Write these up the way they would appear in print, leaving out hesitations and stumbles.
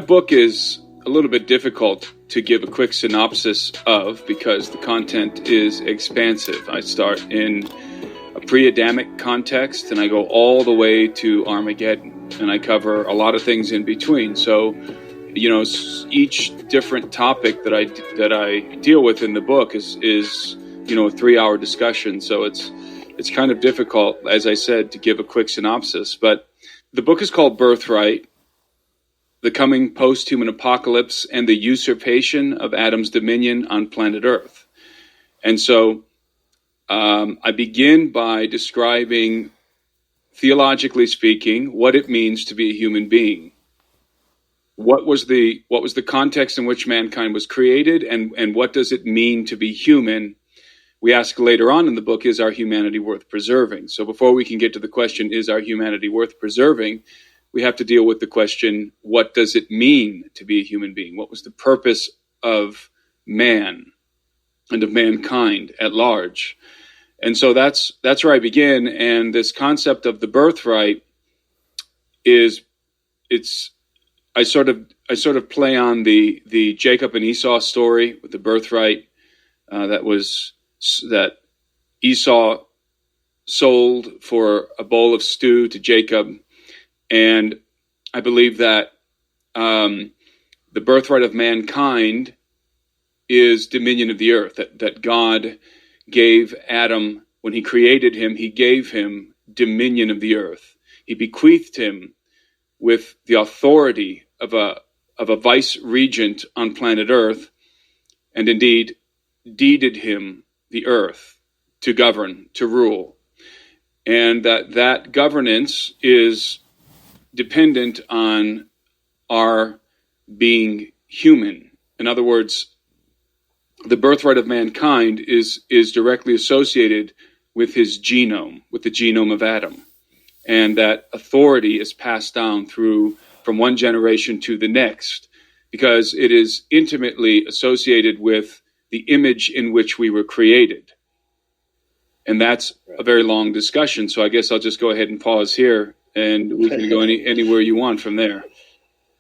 book is a little bit difficult to give a quick synopsis of because the content is expansive. I start in a pre-Adamic context and I go all the way to Armageddon, and I cover a lot of things in between. So, each different topic that I deal with in the book is a 3-hour discussion. So it's kind of difficult, as I said, to give a quick synopsis. But the book is called Birthright: The Coming Post-Human Apocalypse and the Usurpation of Adam's Dominion on Planet Earth. And so I begin by describing, theologically speaking, what it means to be a human being. What was the context in which mankind was created, and what does it mean to be human? We ask later on in the book, is our humanity worth preserving? So before we can get to the question, is our humanity worth preserving, we have to deal with the question, what does it mean to be a human being? What was the purpose of man and of mankind at large? And so that's where I begin. And this concept of the birthright I sort of play on the Jacob and Esau story with the birthright that Esau sold for a bowl of stew to Jacob. And I believe that the birthright of mankind is dominion of the earth, that God gave Adam, when he created him, he gave him dominion of the earth. He bequeathed him with the authority of a vice regent on planet Earth, and indeed deeded him the earth to govern, to rule. And that governance is dependent on our being human. In other words, the birthright of mankind is directly associated with his genome, with the genome of Adam. And that authority is passed down from one generation to the next, because it is intimately associated with the image in which we were created. And that's a very long discussion, so I guess I'll just go ahead and pause here, and we can go anywhere you want from there.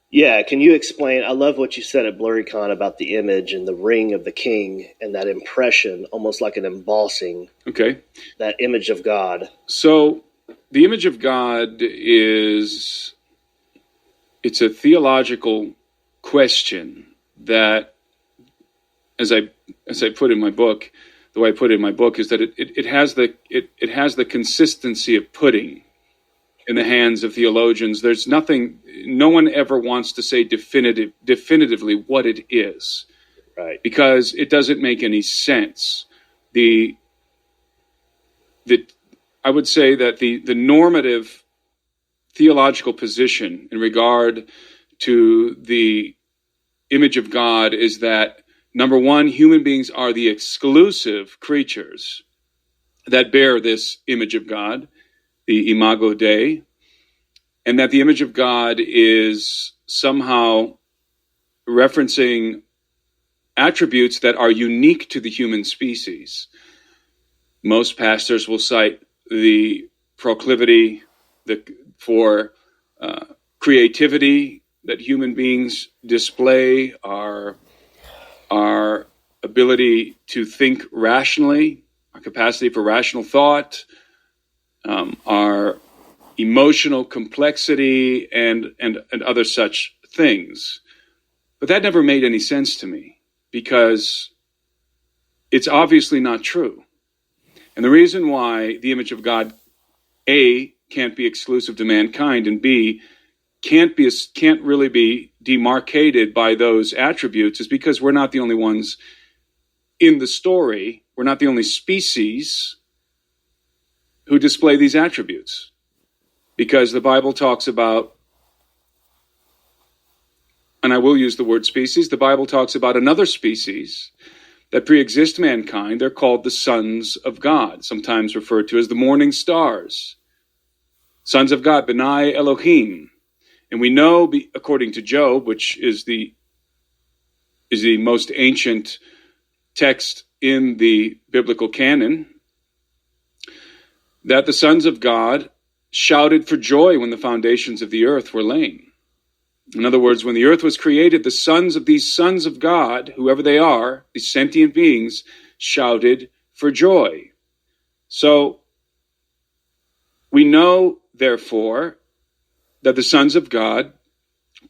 Yeah, can you explain? I love what you said at BlurryCon about the image and the ring of the king and that impression, almost like an embossing. Okay. That image of God. So the image of God it's a theological question that, as I put in my book, the way I put it in my book is that it has the consistency of pudding in the hands of theologians. There's no one ever wants to say definitively what it is, right? Because it doesn't make any sense. I would say that the normative theological position in regard to the image of God is that, number one, human beings are the exclusive creatures that bear this image of God, the Imago Dei, and that the image of God is somehow referencing attributes that are unique to the human species. Most pastors will cite the proclivity for creativity that human beings display, our ability to think rationally, our capacity for rational thought, our emotional complexity, and other such things. But that never made any sense to me, because it's obviously not true. And the reason why the image of God, A, can't be exclusive to mankind, and B, can't really be demarcated by those attributes, is because we're not the only ones in the story. We're not the only species who display these attributes, because the Bible talks about, and I will use the word species, the Bible talks about another species that pre-exist mankind. They're called the sons of God, sometimes referred to as the morning stars. Sons of God, Benai Elohim. And we know, according to Job, which is the most ancient text in the biblical canon, that the sons of God shouted for joy when the foundations of the earth were laid. In other words, when the earth was created, the sons of God, whoever they are, these sentient beings, shouted for joy. So we know, therefore, that the sons of God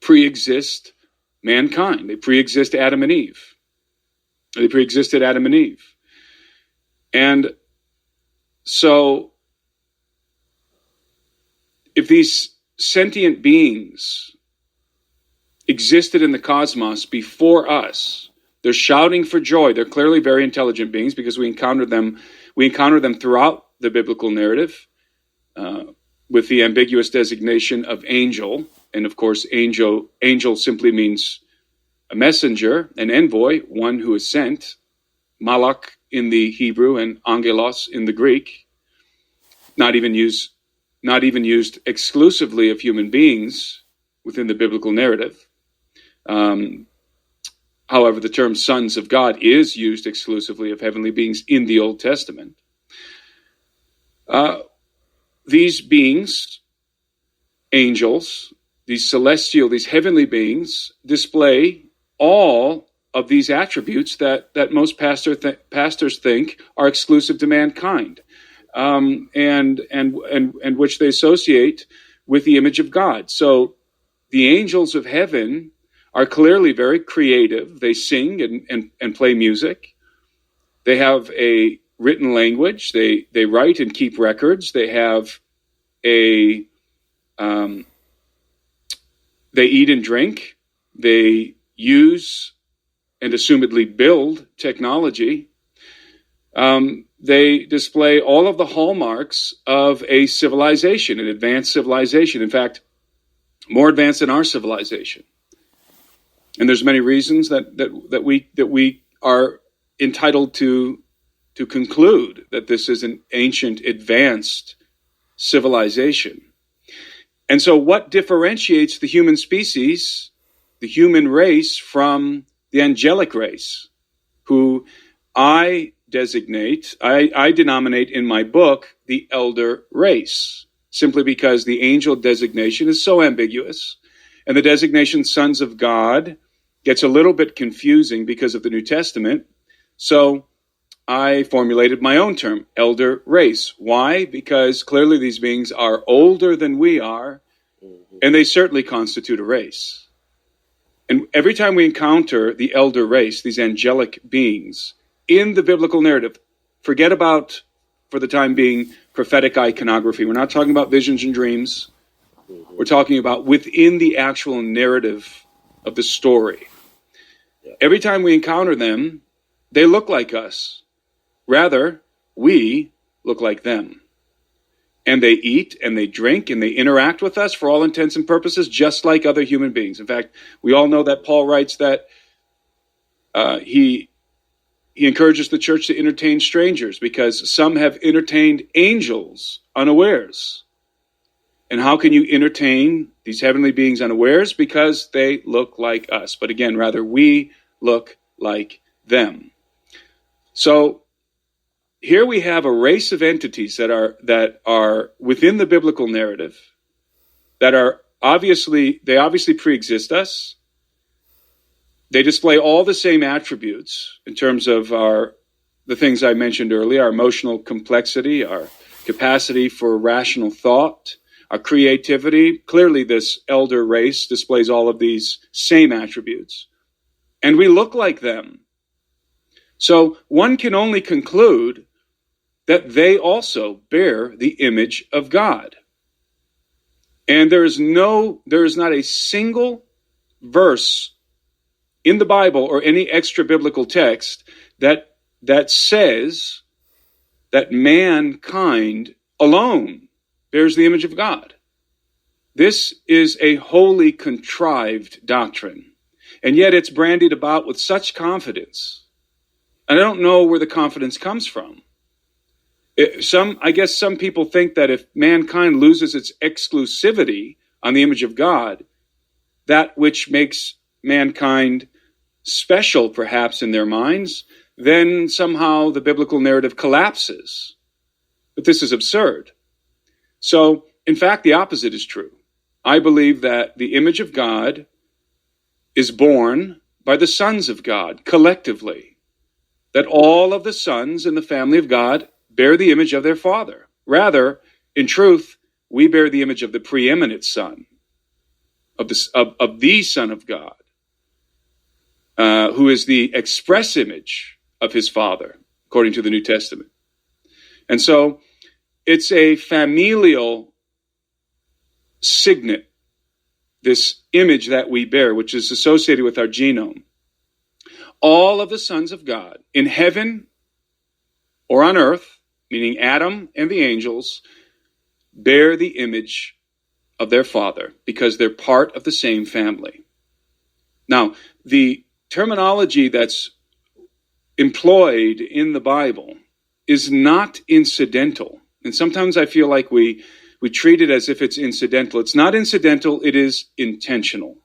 pre-exist mankind. They pre-exist Adam and Eve. They pre-existed Adam and Eve. And so if these sentient beings existed in the cosmos before us, they're shouting for joy. They're clearly very intelligent beings because we encounter them throughout the biblical narrative with the ambiguous designation of angel. And of course, angel simply means a messenger, an envoy, one who is sent. Malach in the Hebrew and angelos in the Greek. Not even used exclusively of human beings within the biblical narrative. However, the term sons of God is used exclusively of heavenly beings in the Old Testament. These beings, angels, these heavenly beings, display all of these attributes that most pastors think are exclusive to mankind, and which they associate with the image of God. So the angels of heaven are clearly very creative. They sing and play music. They have a written language. They write and keep records. They have they eat and drink. They use and assumedly build technology. They display all of the hallmarks of a civilization, an advanced civilization. In fact, more advanced than our civilization. And there's many reasons that we are entitled to conclude that this is an ancient, advanced civilization. And so what differentiates the human species, the human race, from the angelic race, who I denominate in my book the elder race, simply because the angel designation is so ambiguous, and the designation sons of God gets a little bit confusing because of the New Testament. So I formulated my own term, elder race. Why? Because clearly these beings are older than we are, and they certainly constitute a race. And every time we encounter the elder race, these angelic beings, in the biblical narrative, forget about, for the time being, prophetic iconography. We're not talking about visions and dreams. We're talking about within the actual narrative of the story. Every time we encounter them, they look like us. Rather, we look like them. And they eat and they drink and they interact with us for all intents and purposes, just like other human beings. In fact, we all know that Paul writes that he encourages the church to entertain strangers because some have entertained angels unawares. And how can you entertain these heavenly beings unawares? Because they look like us. But again, rather, we look like them. So here we have a race of entities that are within the biblical narrative, that are obviously pre-exist us. They display all the same attributes in terms of the things I mentioned earlier, our emotional complexity, our capacity for rational thought, our creativity. Clearly, this elder race displays all of these same attributes. And we look like them. So one can only conclude that they also bear the image of God. And there is not a single verse in the Bible or any extra biblical text that says that mankind alone bears the image of God. This is a wholly contrived doctrine, and yet it's brandied about with such confidence. And I don't know where the confidence comes from. I guess some people think that if mankind loses its exclusivity on the image of God, that which makes mankind special perhaps in their minds, then somehow the biblical narrative collapses. But this is absurd. So, in fact, the opposite is true. I believe that the image of God is borne by the sons of God collectively, that all of the sons in the family of God bear the image of their father. Rather, in truth, we bear the image of the preeminent Son, of the Son of God, who is the express image of his Father, according to the New Testament. And so it's a familial signet, this image that we bear, which is associated with our genome. All of the sons of God in heaven or on earth, meaning Adam and the angels, bear the image of their father because they're part of the same family. Now, the terminology that's employed in the Bible is not incidental. And sometimes I feel like we treat it as if it's incidental. It's not incidental, it is intentional.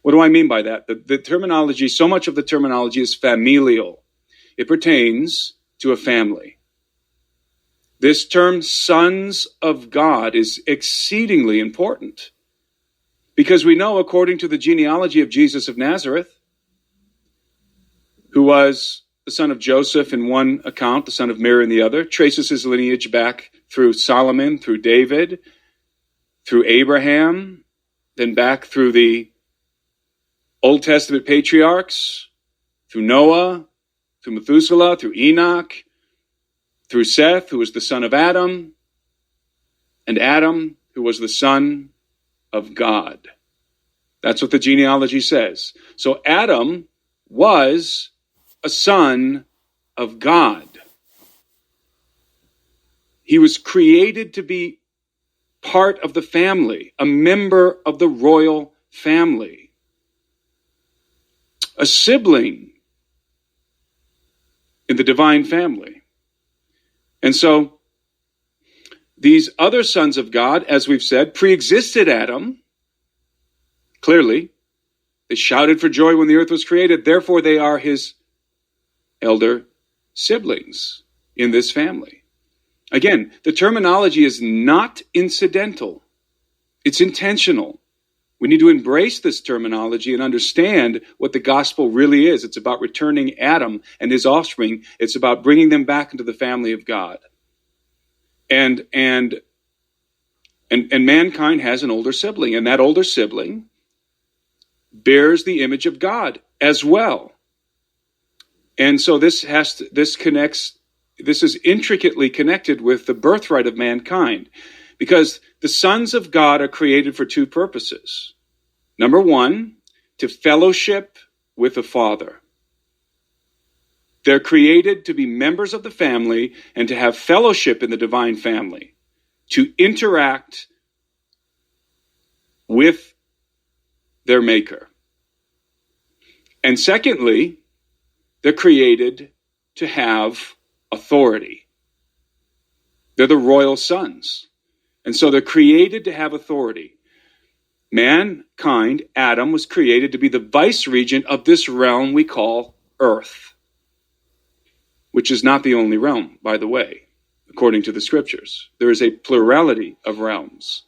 What do I mean by that? The terminology, so much of the terminology is familial. It pertains to a family. This term, sons of God, is exceedingly important because we know, according to the genealogy of Jesus of Nazareth, who was the son of Joseph in one account, the son of Mary in the other, traces his lineage back through Solomon, through David, through Abraham, then back through the Old Testament patriarchs, through Noah, through Methuselah, through Enoch, through Seth, who was the son of Adam, and Adam, who was the son of God. That's what the genealogy says. So Adam was a son of God. He was created to be part of the family, a member of the royal family, a sibling in the divine family. And so these other sons of God, as we've said, pre-existed Adam. Clearly, they shouted for joy when the earth was created. Therefore, they are his elder siblings in this family. Again, the terminology is not incidental. It's intentional. We need to embrace this terminology and understand what the gospel really is. It's about returning Adam and his offspring. It's about bringing them back into the family of God. And mankind has an older sibling, and that older sibling bears the image of God as well. And so this is intricately connected with the birthright of mankind, because the sons of God are created for two purposes. Number one, to fellowship with the Father. They're created to be members of the family and to have fellowship in the divine family, to interact with their Maker. And secondly, they're created to have authority. They're the royal sons. And so they're created to have authority. Mankind, Adam, was created to be the vice-regent of this realm we call Earth, which is not the only realm, by the way, according to the scriptures. There is a plurality of realms.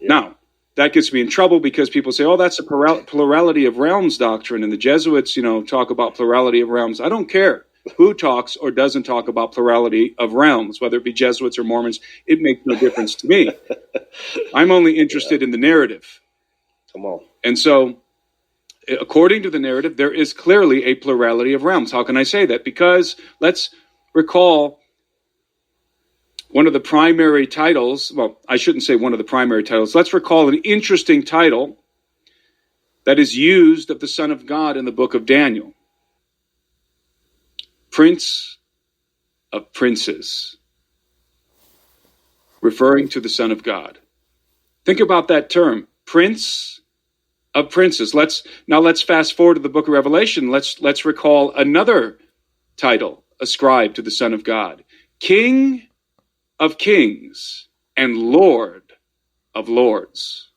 Yeah. Now, that gets me in trouble because people say, oh, that's a plurality of realms doctrine, and the Jesuits, talk about plurality of realms. I don't care who talks or doesn't talk about plurality of realms, whether it be Jesuits or Mormons. It makes no difference to me. I'm only interested in the narrative. Come on. And so, according to the narrative, there is clearly a plurality of realms. How can I say that? Because let's recall one of the primary titles. Well, I shouldn't say one of the primary titles. Let's recall an interesting title that is used of the Son of God in the book of Daniel. Prince of Princes, referring to the Son of God. Think about that term, Prince of Princes. Let's fast forward to the book of Revelation. Let's recall another title ascribed to the Son of God, King of Kings and Lord of Lords.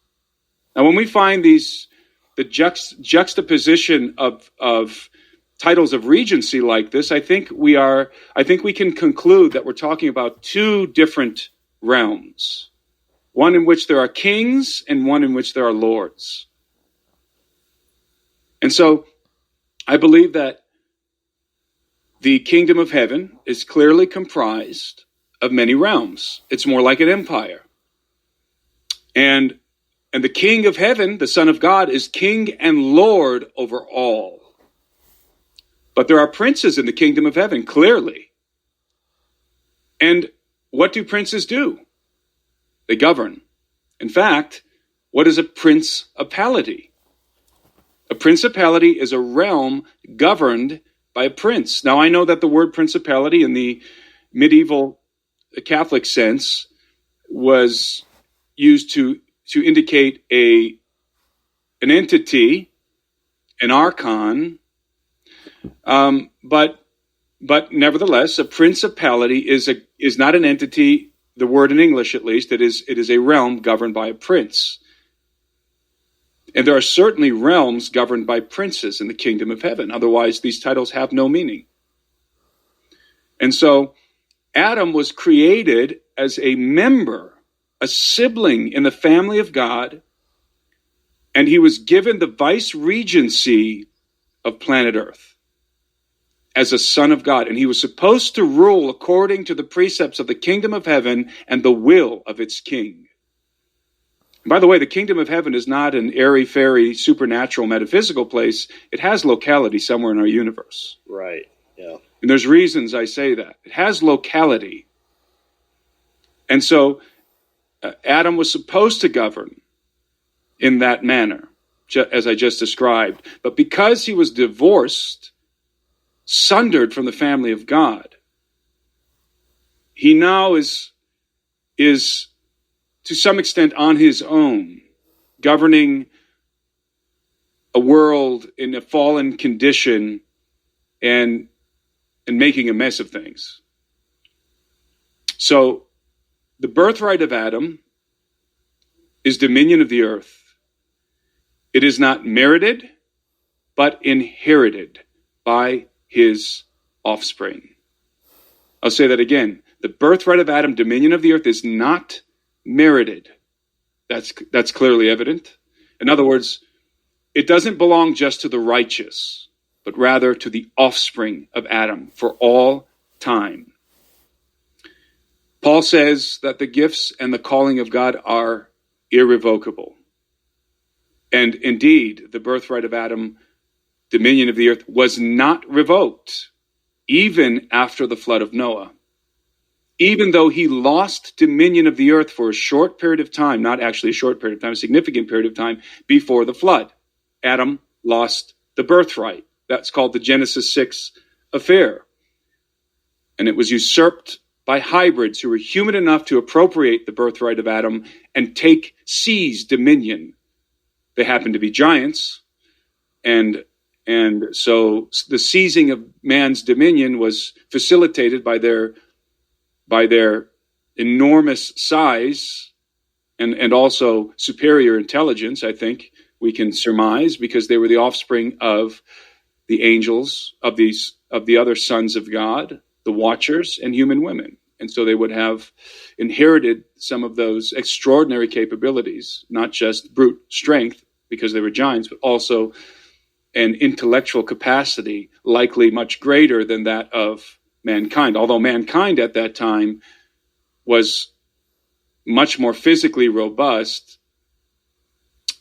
Now, when we find the juxtaposition of titles of regency like this, I think we can conclude that we're talking about two different realms. One in which there are kings and one in which there are lords. And so I believe that the kingdom of heaven is clearly comprised of many realms. It's more like an empire. And the king of heaven, the Son of God, is king and Lord over all. But there are princes in the kingdom of heaven, clearly. And what do princes do? They govern. In fact, what is a principality? A principality is a realm governed by a prince. Now, I know that the word principality in the medieval Catholic sense was used to indicate an entity, an archon, but nevertheless, a principality is not an entity. The word in English, at least, it is a realm governed by a prince. And there are certainly realms governed by princes in the kingdom of heaven. Otherwise, these titles have no meaning. And so Adam was created as a member, a sibling in the family of God, and he was given the vice regency of planet Earth as a son of God. And he was supposed to rule according to the precepts of the kingdom of heaven and the will of its king. By the way, the kingdom of heaven is not an airy-fairy, supernatural, metaphysical place. It has locality somewhere in our universe. Right, yeah. And there's reasons I say that. It has locality. And so Adam was supposed to govern in that manner, as I just described. But because he was divorced, sundered from the family of God, he now is to some extent on his own, governing a world in a fallen condition and making a mess of things. So the birthright of Adam is dominion of the earth. It is not merited, but inherited by his offspring. I'll say that again. The birthright of Adam, dominion of the earth, is not merited. That's clearly evident. In other words, it doesn't belong just to the righteous, but rather to the offspring of Adam for all time. Paul says that the gifts and the calling of God are irrevocable. And indeed, the birthright of Adam, dominion of the earth, was not revoked, even after the flood of Noah. Even though he lost dominion of the earth for a short period of time, not actually a short period of time, a significant period of time before the flood, Adam lost the birthright. That's called the Genesis 6 affair. And it was usurped by hybrids who were human enough to appropriate the birthright of Adam and seize dominion. They happened to be giants, and so the seizing of man's dominion was facilitated by their enormous size and also superior intelligence, I think we can surmise, because they were the offspring of the angels, of the other sons of God, the watchers, and human women. And so they would have inherited some of those extraordinary capabilities, not just brute strength, because they were giants, but also an intellectual capacity likely much greater than that of mankind. Although mankind at that time was much more physically robust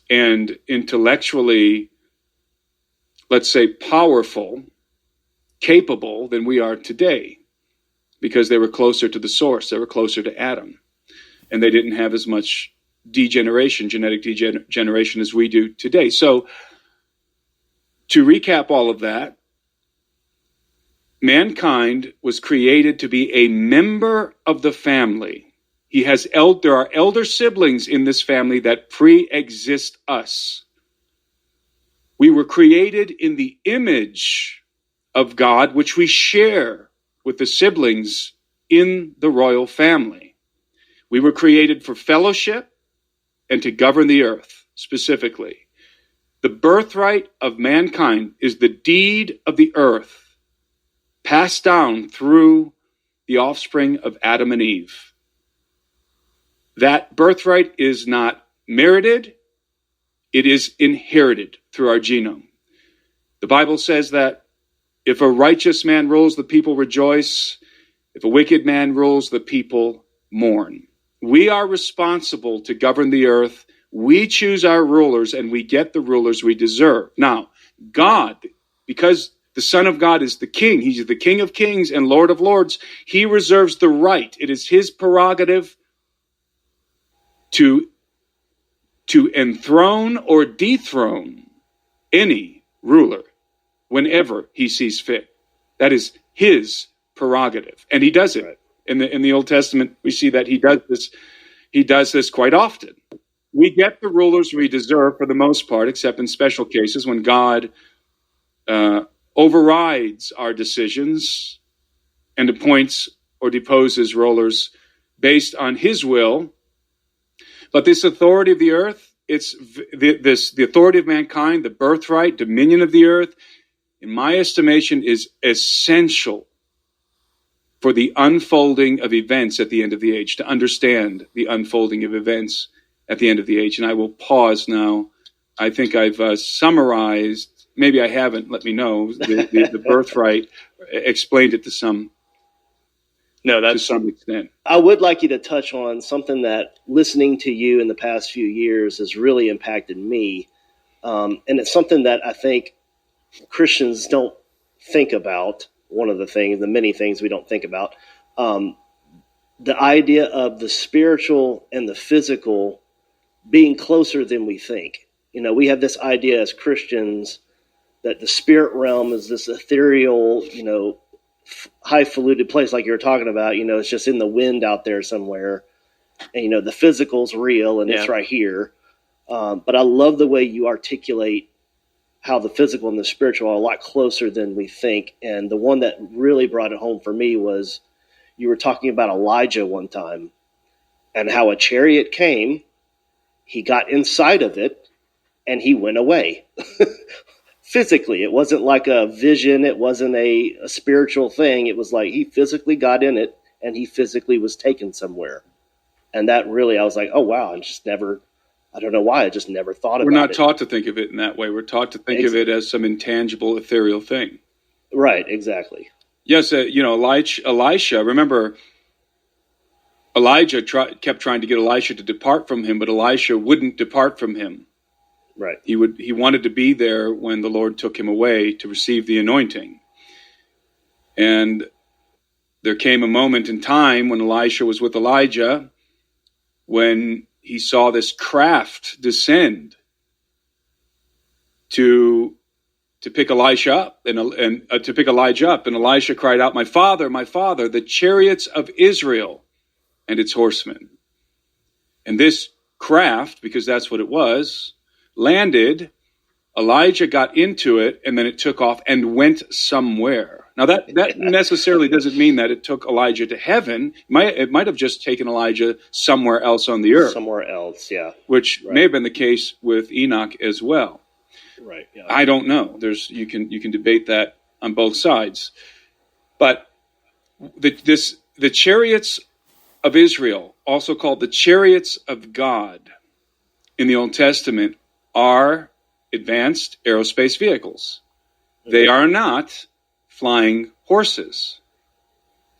and intellectually, let's say, powerful, capable than we are today, because they were closer to the source. They were closer to Adam, and they didn't have as much genetic degeneration as we do today. So to recap all of that, mankind was created to be a member of the family. There are elder siblings in this family that pre-exist us. We were created in the image of God, which we share with the siblings in the royal family. We were created for fellowship and to govern the earth specifically. The birthright of mankind is the deed of the earth, passed down through the offspring of Adam and Eve. That birthright is not merited, it is inherited through our genome. The Bible says that if a righteous man rules, the people rejoice. If a wicked man rules, the people mourn. We are responsible to govern the earth. We choose our rulers, and we get the rulers we deserve. Now, God, because the Son of God is the King, he's the King of kings and Lord of lords, he reserves the right. It is his prerogative to enthrone or dethrone any ruler whenever he sees fit. That is his prerogative, and he does it. Right. In the Old Testament, we see that he does this. He does this quite often. We get the rulers we deserve for the most part, except in special cases when God overrides our decisions and appoints or deposes rulers based on his will. But this authority of the earth, it's the authority of mankind, the birthright, dominion of the earth, in my estimation, is essential for the unfolding of events at the end of the age, to understand the unfolding of events at the end of the age. And I will pause now. I think I've summarized, maybe I haven't, let me know, the birthright, explained it to some extent. I would like you to touch on something that listening to you in the past few years has really impacted me. And it's something that I think Christians don't think about. One of the many things we don't think about, the idea of the spiritual and the physical being closer than we think. You know, we have this idea as Christians that the spirit realm is this ethereal, highfalutin place like you were talking about. You know, it's just in the wind out there somewhere. And, the physical's real and it's right here. But I love the way you articulate how the physical and the spiritual are a lot closer than we think. And the one that really brought it home for me was you were talking about Elijah one time and how a chariot came, he got inside of it, and he went away. Physically, it wasn't like a vision. It wasn't a spiritual thing. It was like he physically got in it, and he physically was taken somewhere. And that really, I was like, oh, wow, I don't know why. I just never thought about it. We're not taught to think of it in that way. We're taught to think of it as some intangible, ethereal thing. Right, exactly. Yes, Elisha, remember, Elijah kept trying to get Elisha to depart from him, but Elisha wouldn't depart from him. Right. He wanted to be there when the Lord took him away to receive the anointing. And there came a moment in time when Elisha was with Elijah, when he saw this craft descend to pick Elisha up and to pick Elijah up. And Elisha cried out, my father, the chariots of Israel and its horsemen. And this craft, because that's what it was, landed. Elijah got into it, and then it took off and went somewhere. Now, that necessarily doesn't mean that it took Elijah to heaven. It might have just taken Elijah somewhere else on the earth. Somewhere else, yeah. Which may have been the case with Enoch as well. Right. Yeah. I don't know. You can debate that on both sides. But the chariots of Israel, also called the chariots of God in the Old Testament, are advanced aerospace vehicles. They are not flying horses.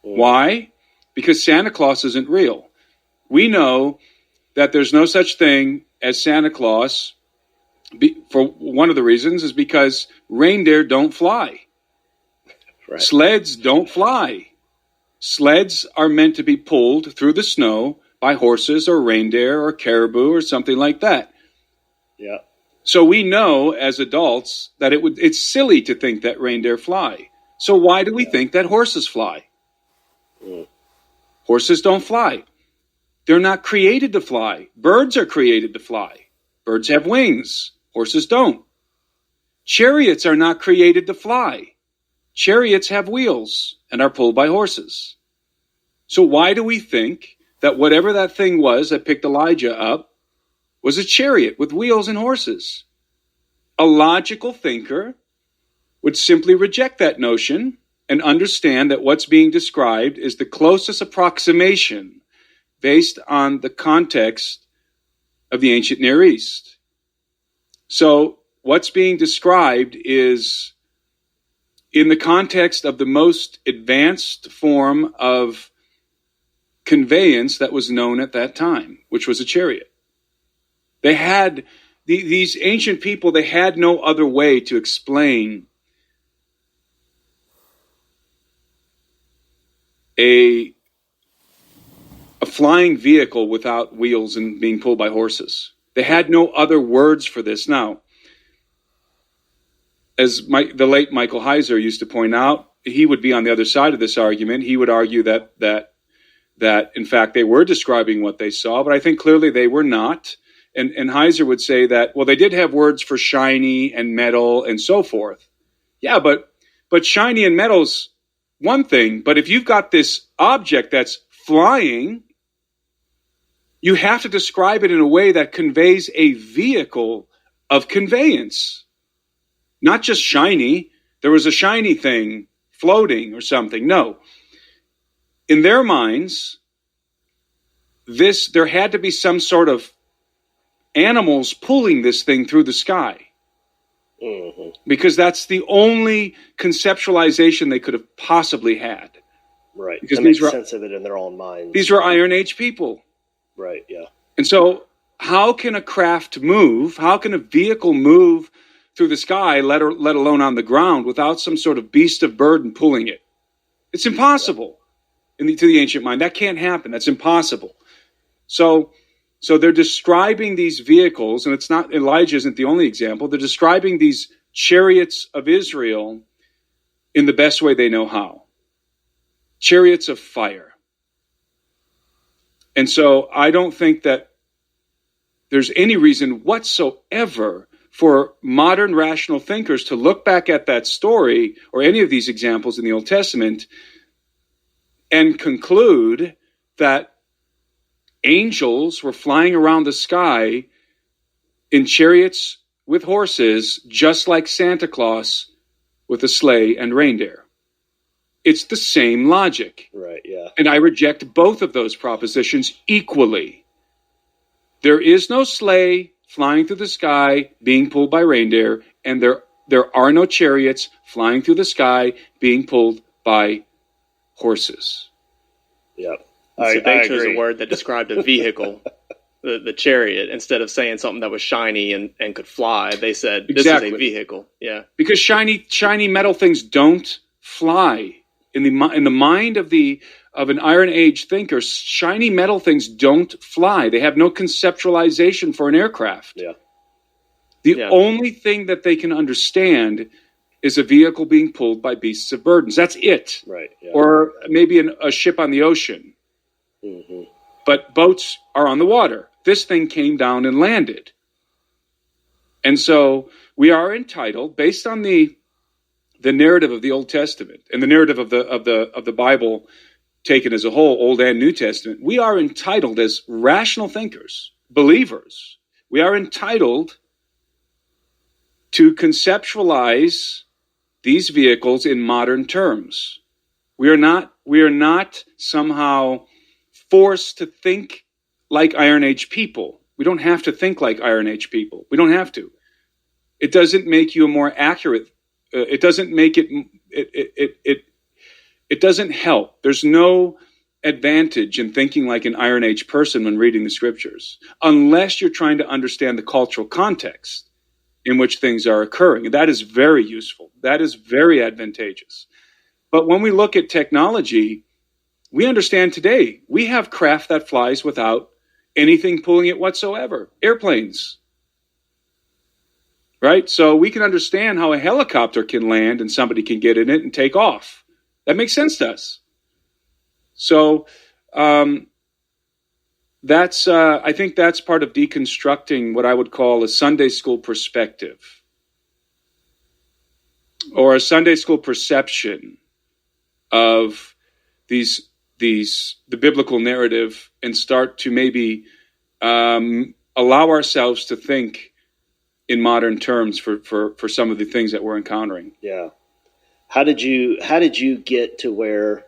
Why? Because Santa Claus isn't real. We know that there's no such thing as Santa Claus. For one of the reasons is because reindeer don't fly. Right. Sleds don't fly. Sleds are meant to be pulled through the snow by horses or reindeer or caribou or something like that. Yeah. So we know as adults that it's silly to think that reindeer fly. So why do we think that horses fly? Horses don't fly. They're not created to fly. Birds are created to fly. Birds have wings. Horses don't. Chariots are not created to fly. Chariots have wheels and are pulled by horses. So why do we think that whatever that thing was that picked Elijah up was a chariot with wheels and horses? A logical thinker would simply reject that notion and understand that what's being described is the closest approximation based on the context of the ancient Near East. So what's being described is in the context of the most advanced form of conveyance that was known at that time, which was a chariot. They had, these ancient people, they had no other way to explain a flying vehicle without wheels and being pulled by horses. They had no other words for this. Now, as the late Michael Heiser used to point out, he would be on the other side of this argument. He would argue that in fact they were describing what they saw, but I think clearly they were not. And Heiser would say that, well, they did have words for shiny and metal and so forth. Yeah, but shiny and metal's one thing. But if you've got this object that's flying, you have to describe it in a way that conveys a vehicle of conveyance. Not just shiny. There was a shiny thing floating or something. No. In their minds, there had to be some sort of animals pulling this thing through the sky. Mm-hmm. Because that's the only conceptualization they could have possibly had. Right. Because they make sense of it in their own minds. These were Iron Age people. Right, yeah. And so how can a craft move? How can a vehicle move through the sky, let alone on the ground, without some sort of beast of burden pulling it? It's impossible to the ancient mind. That can't happen. That's impossible. So they're describing these vehicles, and it's not, Elijah isn't the only example. They're describing these chariots of Israel in the best way they know how. Chariots of fire. And so I don't think that there's any reason whatsoever for modern rational thinkers to look back at that story or any of these examples in the Old Testament and conclude that angels were flying around the sky in chariots with horses, just like Santa Claus with a sleigh and reindeer. It's the same logic. Right, yeah. And I reject both of those propositions equally. There is no sleigh flying through the sky being pulled by reindeer, and there are no chariots flying through the sky being pulled by horses. Yep. So they chose a word that described a vehicle, the chariot, instead of saying something that was shiny and could fly. They said, this is a vehicle. Yeah. Because shiny metal things don't fly. In the mind of an Iron Age thinker, shiny metal things don't fly. They have no conceptualization for an aircraft. Yeah. The only thing that they can understand is a vehicle being pulled by beasts of burdens. That's it. Right. Yeah. Or maybe a ship on the ocean. Mm-hmm. But boats are on the water. This thing came down and landed. And so we are entitled, based on the narrative of the Old Testament and the narrative of the Bible taken as a whole, Old and New Testament, we are entitled as rational thinkers, believers, we are entitled to conceptualize these vehicles in modern terms. We are not somehow forced to think like Iron Age people. We don't have to think like Iron Age people. We don't have to. It doesn't make you a more accurate. It doesn't make it. It doesn't help. There's no advantage in thinking like an Iron Age person when reading the scriptures, unless you're trying to understand the cultural context in which things are occurring. And that is very useful. That is very advantageous. But when we look at technology, we understand today we have craft that flies without anything pulling it whatsoever. Airplanes. Right? So we can understand how a helicopter can land and somebody can get in it and take off. That makes sense to us. So I think that's part of deconstructing what I would call a Sunday school perspective or a Sunday school perception of the biblical narrative, and start to maybe allow ourselves to think in modern terms for some of the things that we're encountering. Yeah. How did you get to where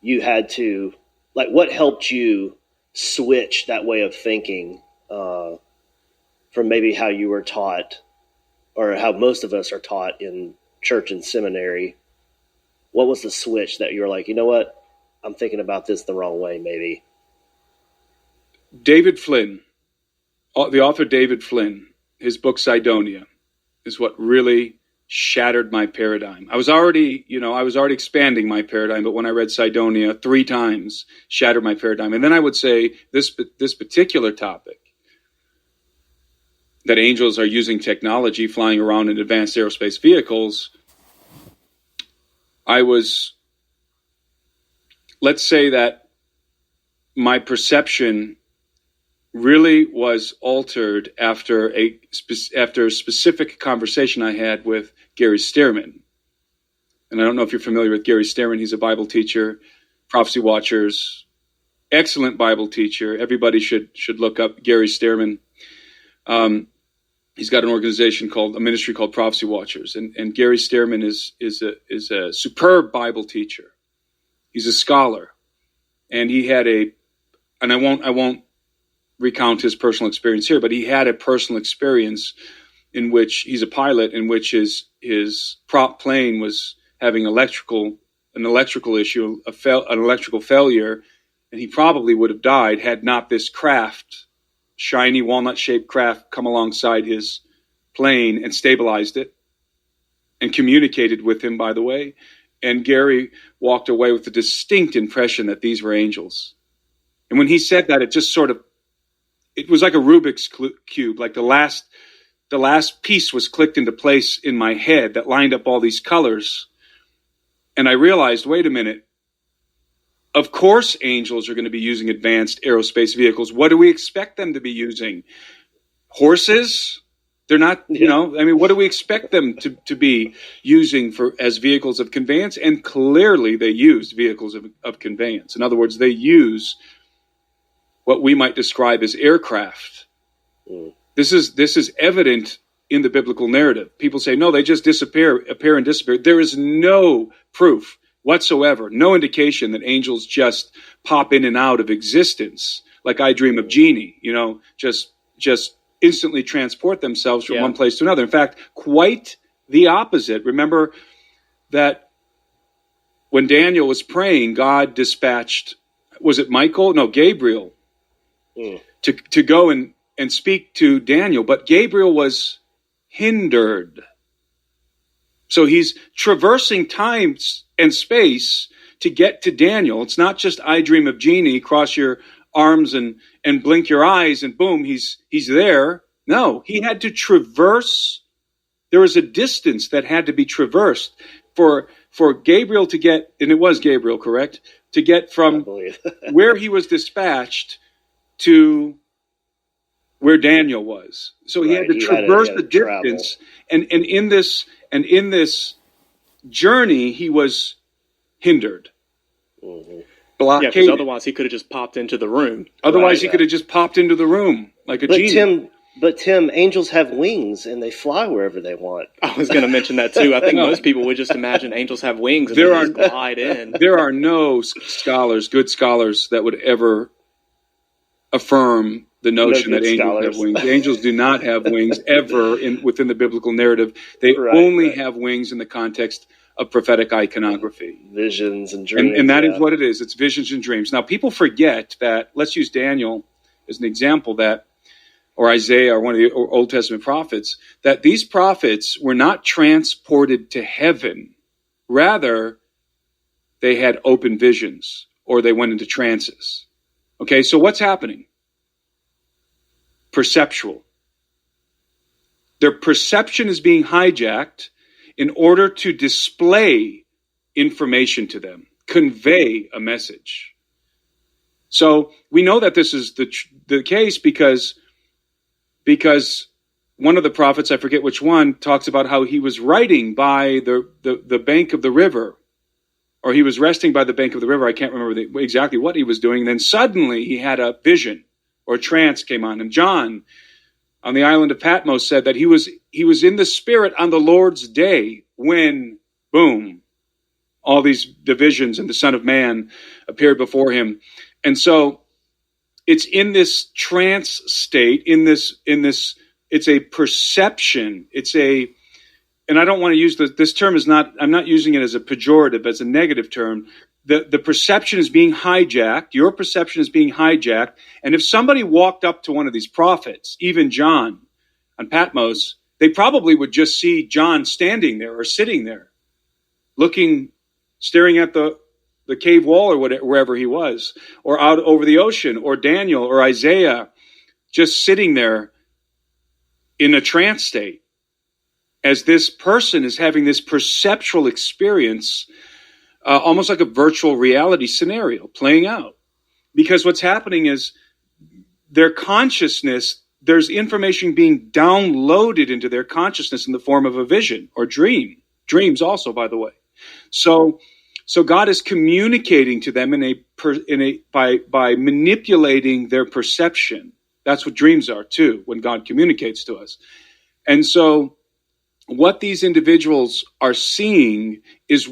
you had to, like, what helped you switch that way of thinking from maybe how you were taught or how most of us are taught in church and seminary. What was the switch that you were like, you know what, I'm thinking about this the wrong way, maybe? David Flynn, the author David Flynn, his book Sidonia, is what really shattered my paradigm. I was already expanding my paradigm, but when I read Sidonia 3 times, shattered my paradigm. And then I would say this particular topic, that angels are using technology, flying around in advanced aerospace vehicles, let's say that my perception really was altered after a specific conversation I had with Gary Stearman. And I don't know if you're familiar with Gary Stearman. He's a Bible teacher, Prophecy Watchers, excellent Bible teacher. Everybody should look up Gary Stearman. He's got a ministry called Prophecy Watchers, and Gary Stearman is a superb Bible teacher. He's a scholar, and he had and I won't recount his personal experience here, but he had a personal experience in which he's a pilot, in which his prop plane was having an electrical issue, an electrical failure, and he probably would have died had not this craft, shiny walnut-shaped craft, come alongside his plane and stabilized it and communicated with him, by the way. And Gary walked away with the distinct impression that these were angels. And when he said that, it was like a Rubik's cube, like the last piece was clicked into place in my head that lined up all these colors. And I realized, wait a minute, of course angels are going to be using advanced aerospace vehicles. What do we expect them to be using? Horses? They're not, what do we expect them to be using as vehicles of conveyance? And clearly they used vehicles of conveyance. In other words, they use what we might describe as aircraft. This is evident in the biblical narrative. People say, no, they just appear and disappear. There is no proof whatsoever, no indication that angels just pop in and out of existence like I Dream of Jeannie, just instantly transport themselves from one place to another. In fact, quite the opposite. Remember that when Daniel was praying, God dispatched, was it Michael? No, Gabriel, to go and speak to Daniel, but Gabriel was hindered. So he's traversing time and space to get to Daniel. It's not just I Dream of Jeannie, cross your arms and blink your eyes and boom, he's there. No, he had to traverse. There was a distance that had to be traversed for Gabriel to get, and it was Gabriel, correct? To get from where he was dispatched to where Daniel was. So he had to traverse the distance. And in this journey, he was hindered. Blockaded. Because otherwise he could have just popped into the room. Otherwise he could have just popped into the room like a genie. But Tim, angels have wings and they fly wherever they want. I was going to mention that too. I think most people would just imagine angels have wings and they just glide in. There are no good scholars that would ever affirm the notion that angels have wings. Angels do not have wings ever within the biblical narrative. They only have wings in the context of prophetic iconography. Visions and dreams. And that is what it is. It's visions and dreams. Now, people forget that, let's use Daniel as an example, or Isaiah or one of the Old Testament prophets, that these prophets were not transported to heaven. Rather, they had open visions or they went into trances. Okay, so what's happening? Perceptual. Their perception is being hijacked in order to display information to them, convey a message. So we know that this is the case because one of the prophets, I forget which one, talks about how he was writing by the bank of the river, or he was resting by the bank of the river. I can't remember exactly what he was doing. And then suddenly he had a vision or a trance came on him. John on the island of Patmos said that he was in the Spirit on the Lord's day when, boom, all these divisions and the Son of Man appeared before him. And so it's in this trance state, in this a perception. And I don't want to use this term I'm not using it as a pejorative, as a negative term. The perception is being hijacked. Your perception is being hijacked. And if somebody walked up to one of these prophets, even John on Patmos, they probably would just see John standing there or sitting there, staring at the cave wall or wherever he was, or out over the ocean, or Daniel or Isaiah, just sitting there in a trance state, as this person is having this perceptual experience, almost like a virtual reality scenario playing out. Because what's happening is their consciousness, there's information being downloaded into their consciousness in the form of a vision or dream. Dreams also, by the way. So God is communicating to them by manipulating their perception. That's what dreams are too, when God communicates to us. And so what these individuals are seeing is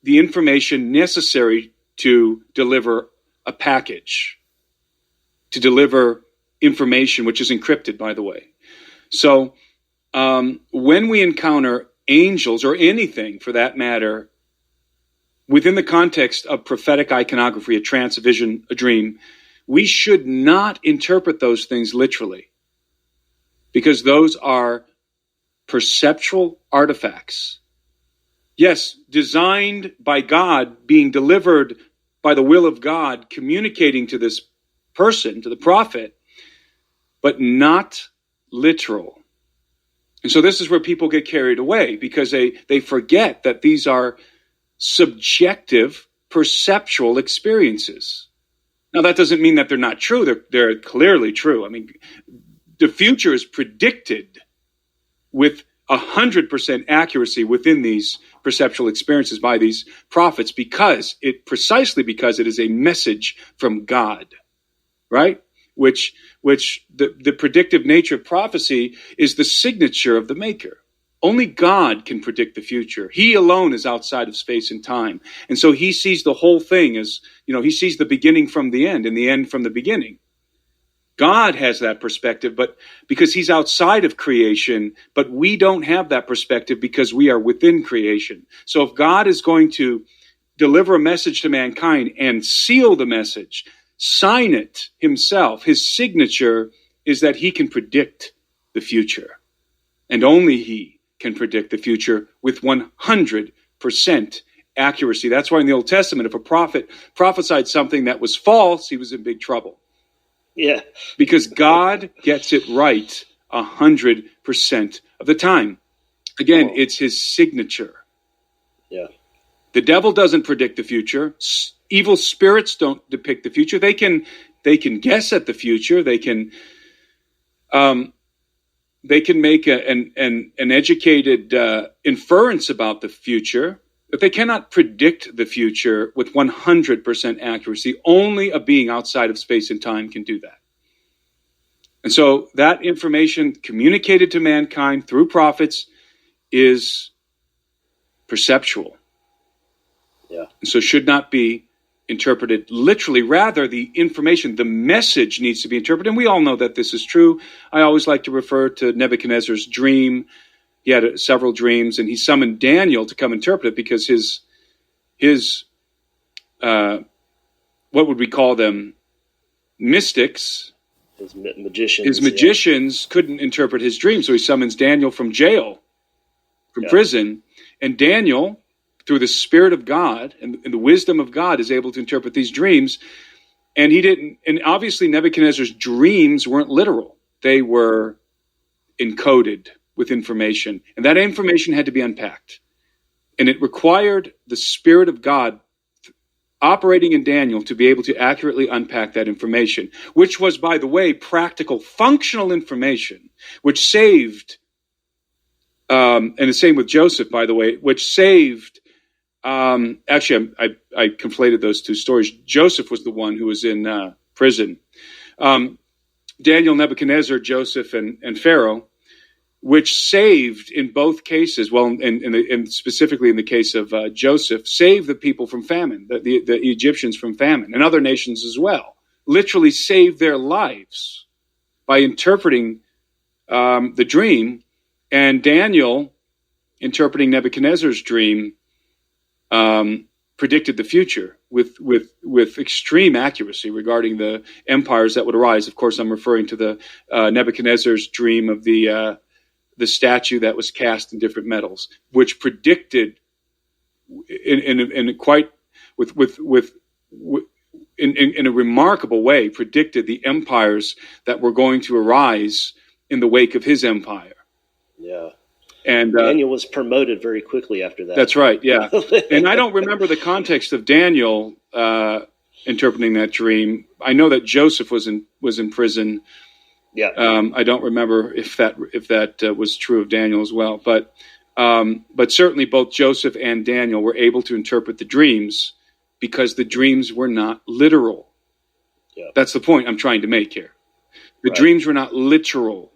the information necessary to deliver a package, to deliver information, which is encrypted, by the way. So when we encounter angels, or anything for that matter, within the context of prophetic iconography, a trance, a vision, a dream, we should not interpret those things literally, because those are perceptual artifacts. Yes, designed by God, being delivered by the will of God, communicating to this person, to the prophet, but not literal. And so this is where people get carried away, because they forget that these are subjective, perceptual experiences. Now, that doesn't mean that they're not true. They're clearly true. I mean, the future is predicted with 100% accuracy within these perceptual experiences by these prophets, precisely because it is a message from God, right? Which the predictive nature of prophecy is the signature of the maker. Only God can predict the future. He alone is outside of space and time. And so he sees the whole thing as, he sees the beginning from the end and the end from the beginning. God has that perspective, but because he's outside of creation, but we don't have that perspective because we are within creation. So if God is going to deliver a message to mankind and seal the message, sign it himself, his signature is that he can predict the future. And only he can predict the future with 100% accuracy. That's why in the Old Testament, if a prophet prophesied something that was false, he was in big trouble. Yeah. Because God gets it right 100% of the time. Again, it's his signature. Yeah. The devil doesn't predict the future. Evil spirits don't depict the future. They can guess at the future. They can make an educated inference about the future, but they cannot predict the future with 100% accuracy. Only a being outside of space and time can do that. And so that information communicated to mankind through prophets is perceptual. Yeah. And so should not be interpreted literally. Rather, the information, the message needs to be interpreted. And we all know that this is true. I always like to refer to Nebuchadnezzar's dream. He had several dreams, and he summoned Daniel to come interpret it because his what would we call them? Mystics. His magicians. His magicians couldn't interpret his dream, so he summons Daniel from jail, from prison. And Daniel, through the Spirit of God and the wisdom of God, is able to interpret these dreams. And he didn't. And obviously, Nebuchadnezzar's dreams weren't literal; they were encoded with information, and that information had to be unpacked. And it required the Spirit of God operating in Daniel to be able to accurately unpack that information, which was, by the way, practical, functional information, which saved, and the same with Joseph, by the way, which saved. Actually, I conflated those two stories. Joseph was the one who was in prison. Daniel, Nebuchadnezzar, Joseph, and Pharaoh, which saved in both cases, well, and specifically in the case of Joseph, saved the people from famine, the Egyptians from famine, and other nations as well. Literally saved their lives by interpreting the dream, and Daniel, interpreting Nebuchadnezzar's dream, predicted the future with extreme accuracy regarding the empires that would arise. Of course, I'm referring to the Nebuchadnezzar's dream of the statue that was cast in different metals, which predicted in a remarkable way, predicted the empires that were going to arise in the wake of his empire. Yeah. And Daniel was promoted very quickly after that. That's right, yeah. And I don't remember the context of Daniel interpreting that dream. I know that Joseph was in prison. Yeah. I don't remember if that was true of Daniel as well. But certainly both Joseph and Daniel were able to interpret the dreams because the dreams were not literal. Yeah. That's the point I'm trying to make here. The Right. dreams were not literal.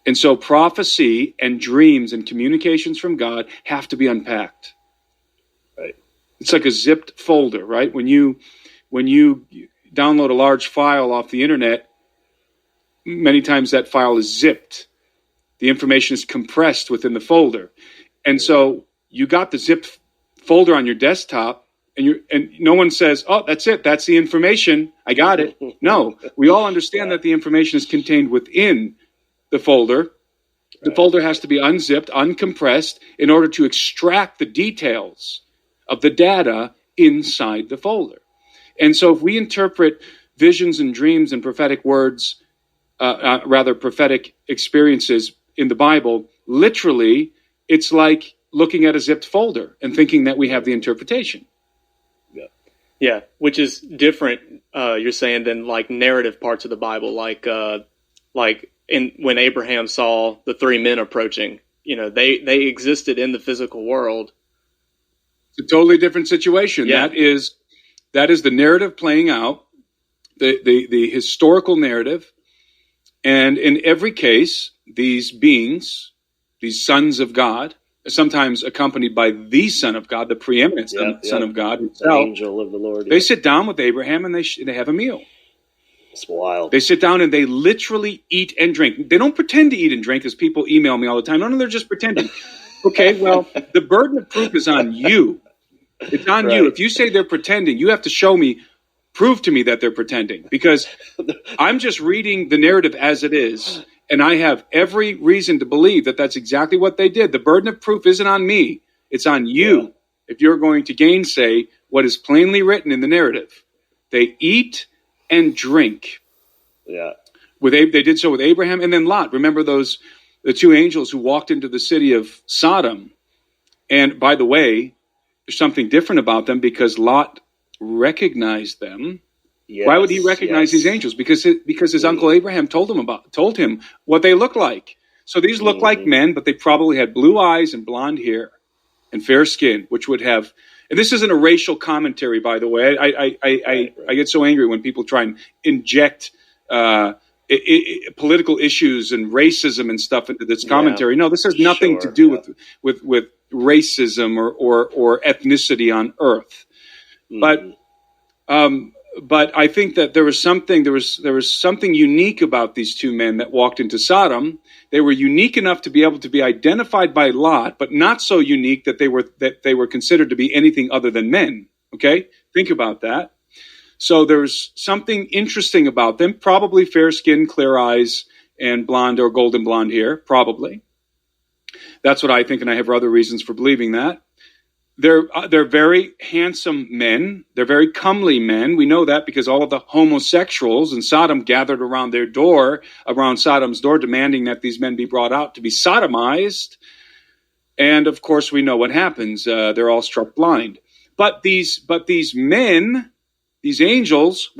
And so prophecy and dreams and communications from God have to be unpacked. Right. It's like a zipped folder, right? When you download a large file off the internet, many times that file is zipped. The information is compressed within the folder. And so you got the zipped folder on your desktop, and no one says, "Oh, that's it. That's the information. I got it." No, we all understand that the information is contained within the folder. The folder has to be unzipped, uncompressed, in order to extract the details of the data inside the folder. And so if we interpret visions and dreams and prophetic words, prophetic experiences in the Bible, literally, it's like looking at a zipped folder and thinking that we have the interpretation. Yeah, which is different, you're saying, than like narrative parts of the Bible, like when Abraham saw the three men approaching, they existed in the physical world. It's a totally different situation. Yeah. That is the narrative playing out, the historical narrative. And in every case, these beings, these sons of God, sometimes accompanied by the Son of God, the preeminent Son of God himself, the angel of the Lord. They sit down with Abraham and they have a meal. It's wild. They sit down and they literally eat and drink. They don't pretend to eat and drink, as people email me all the time. No, they're just pretending. Okay, well, the burden of proof is on you. It's on you. If you say they're pretending, you have to prove to me that they're pretending, because I'm just reading the narrative as it is, and I have every reason to believe that that's exactly what they did. The burden of proof isn't on me. It's on you if you're going to gainsay what is plainly written in the narrative. They eat and drink. Yeah. They did so with Abraham and then Lot. Remember the two angels who walked into the city of Sodom. And by the way, there's something different about them because Lot recognized them. Yes, why would he recognize these angels? Because his uncle Abraham told him what they looked like. So these look like men, but they probably had blue eyes and blonde hair and fair skin, which would have. And this isn't a racial commentary, by the way. I get so angry when people try and inject political issues and racism and stuff into this commentary. No, this has nothing to do with racism or ethnicity on Earth. But I think that there was something unique about these two men that walked into Sodom. They were unique enough to be able to be identified by Lot, but not so unique that they were considered to be anything other than men. Okay, think about that. So there's something interesting about them. Probably fair skin, clear eyes, and blonde or golden blonde hair. Probably. That's what I think, and I have other reasons for believing that. They're very handsome men. They're very comely men. We know that because all of the homosexuals in Sodom gathered around Sodom's door, demanding that these men be brought out to be sodomized. And of course, we know what happens. They're all struck blind. But these men, these angels,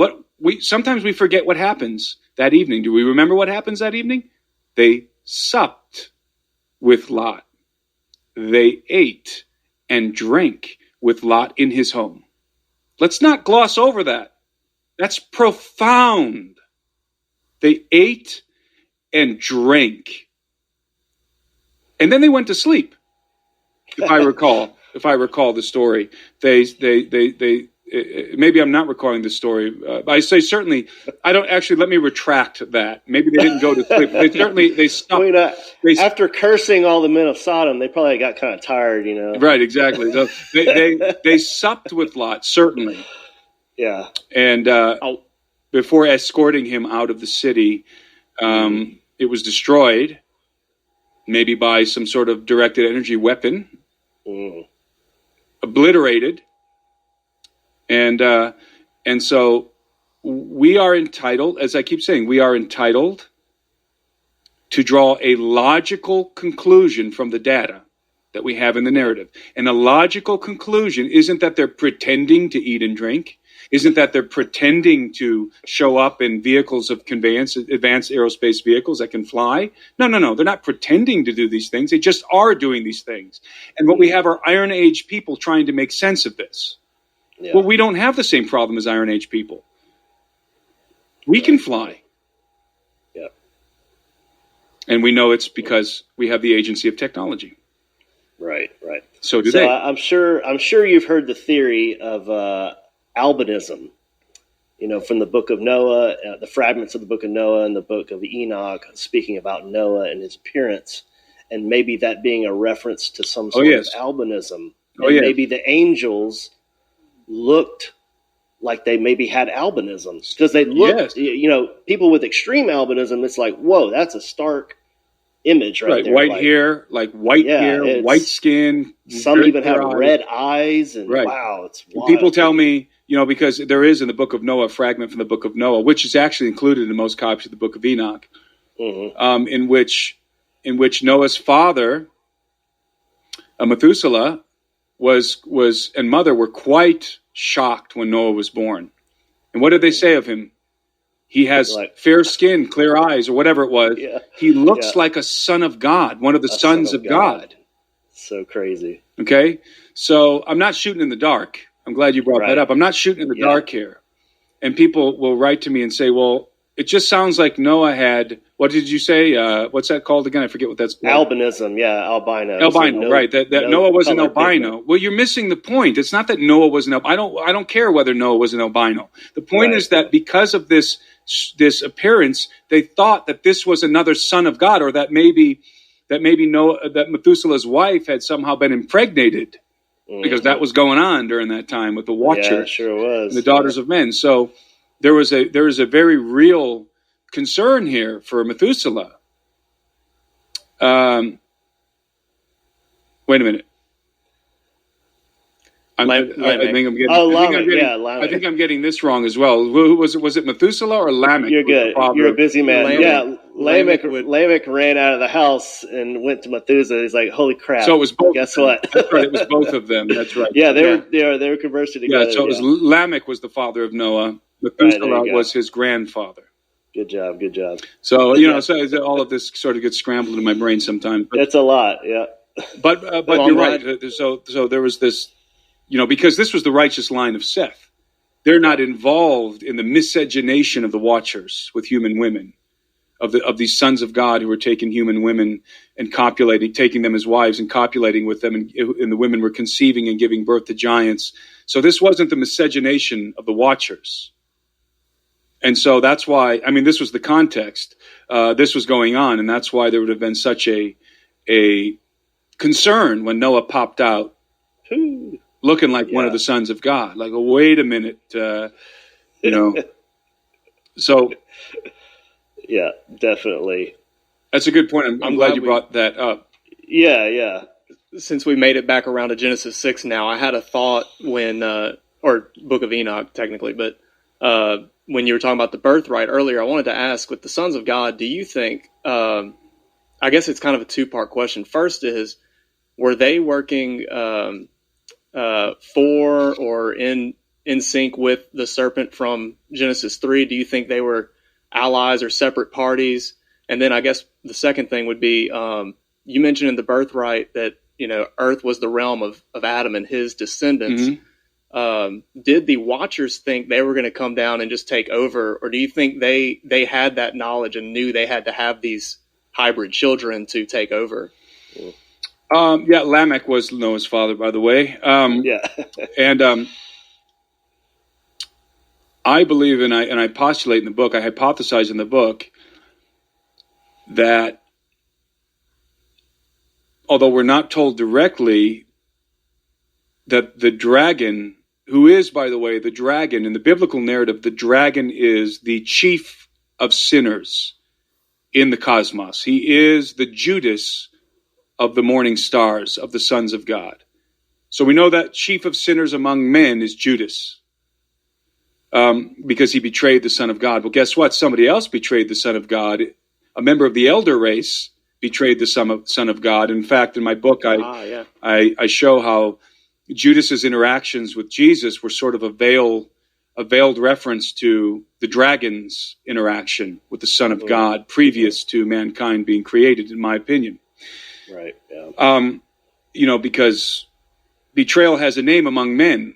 sometimes we forget what happens that evening. Do we remember what happens that evening? They supped with Lot. They ate and drank with Lot in his home. Let's not gloss over that. That's profound. They ate and drank. And then they went to sleep. If I recall the story, maybe I'm not recalling the story. I say certainly. I don't actually. Let me retract that. Maybe they didn't go to sleep. They stopped. After cursing all the men of Sodom, they probably got kind of tired, Right, exactly. So they supped with Lot, certainly. Yeah. And before escorting him out of the city, it was destroyed, maybe by some sort of directed energy weapon, obliterated. And so we are entitled, as I keep saying, we are entitled to draw a logical conclusion from the data that we have in the narrative. And a logical conclusion isn't that they're pretending to eat and drink, isn't that they're pretending to show up in vehicles of conveyance, advanced aerospace vehicles that can fly. No. They're not pretending to do these things. They just are doing these things. And what we have are Iron Age people trying to make sense of this. Yeah. Well, we don't have the same problem as Iron Age people. We can fly. Yeah. And we know it's because we have the agency of technology. Right. So do they. I'm sure you've heard the theory of albinism, from the book of Noah, the fragments of the book of Noah and the book of Enoch, speaking about Noah and his appearance, and maybe that being a reference to some sort of albinism. And maybe the angels looked like they maybe had albinism, because they looked, people with extreme albinism, it's like, whoa, that's a stark image right there. White hair, white skin. Some even have red eyes, and wow, it's wild. People tell me, because there is in the book of Noah a fragment from the book of Noah, which is actually included in most copies of the book of Enoch, in which Noah's father, Methuselah, was and mother were quite shocked when Noah was born. And what did they say of him? He has fair skin, clear eyes, or whatever it was. Yeah. He looks like a son of God, one of the sons of God. So crazy. Okay? So I'm not shooting in the dark. I'm glad you brought that up. I'm not shooting in the dark here. And people will write to me and say, well, it just sounds like Noah had, what did you say? What's that called again? I forget what that's called. Albinism, albino. Albino, right. That Noah was an albino. Pigment. Well, you're missing the point. It's not that Noah was an albino. I don't care whether Noah was an albino. The point is that because of this appearance, they thought that this was another son of God, or that maybe Noah, that Methuselah's wife had somehow been impregnated, because that was going on during that time with the Watchers. Yeah, sure was. And the daughters of men. So there was a very real concern here for Methuselah. Wait a minute. I think I'm getting this wrong as well. Who was it? Was it Methuselah or Lamech? You're good. You're a busy man. Lamech ran out of the house and went to Methuselah. He's like, "Holy crap!" So it was both. Guess what? That's right. It was both of them. That's right. Yeah, they were conversing together. Yeah. So it was Lamech was the father of Noah. Methuselah was his grandfather. Good job. So so all of this sort of gets scrambled in my brain sometimes. It's a lot. Yeah. But you're right. So there was this. Because this was the righteous line of Seth. They're not involved in the miscegenation of the Watchers with human women, of these sons of God who were taking human women and taking them as wives and copulating with them, and the women were conceiving and giving birth to giants. So this wasn't the miscegenation of the Watchers. And so that's why, this was the context. This was going on, and that's why there would have been such a concern when Noah popped out. Looking like one of the sons of God. Like, wait a minute, So, yeah, definitely. That's a good point. I'm glad you brought that up. Yeah. Since we made it back around to Genesis 6 now, I had a thought when, or Book of Enoch technically, but when you were talking about the birthright earlier, I wanted to ask, with the sons of God, do you think, I guess it's kind of a two-part question. First is, were they working for or in sync with the serpent from Genesis 3? Do you think they were allies or separate parties? And then I guess the second thing would be, you mentioned in the birthright that, Earth was the realm of Adam and his descendants. Mm-hmm. Did the Watchers think they were going to come down and just take over? Or do you think they had that knowledge and knew they had to have these hybrid children to take over? Lamech was Noah's father, by the way. And I believe, and I postulate in the book, I hypothesize in the book, that although we're not told directly, that the dragon, who is, by the way, the dragon, in the biblical narrative, the dragon is the chief of sinners in the cosmos. He is the Judas of the morning stars, of the sons of God. So we know that chief of sinners among men is Judas, because he betrayed the Son of God. Well, guess what? Somebody else betrayed the Son of God. A member of the elder race betrayed the Son of God. In fact, in my book, I show how Judas's interactions with Jesus were sort of a veiled reference to the dragon's interaction with the Son of God previous to mankind being created, in my opinion. Right. Yeah. Because betrayal has a name among men,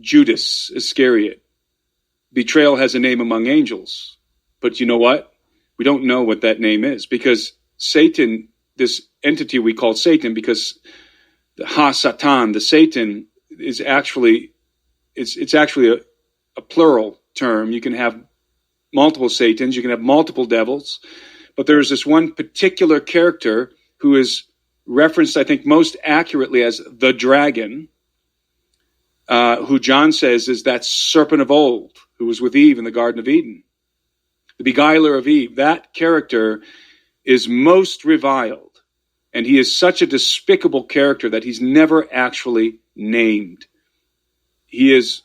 Judas Iscariot. Betrayal has a name among angels. But you know what? We don't know what that name is, because Satan, this entity we call Satan, because the Ha-Satan, the Satan, is actually, it's actually a plural term. You can have multiple Satans, you can have multiple devils, but there's this one particular character who is referenced, I think, most accurately as the dragon, who John says is that serpent of old who was with Eve in the Garden of Eden, the beguiler of Eve. That character is most reviled, and he is such a despicable character that he's never actually named. He is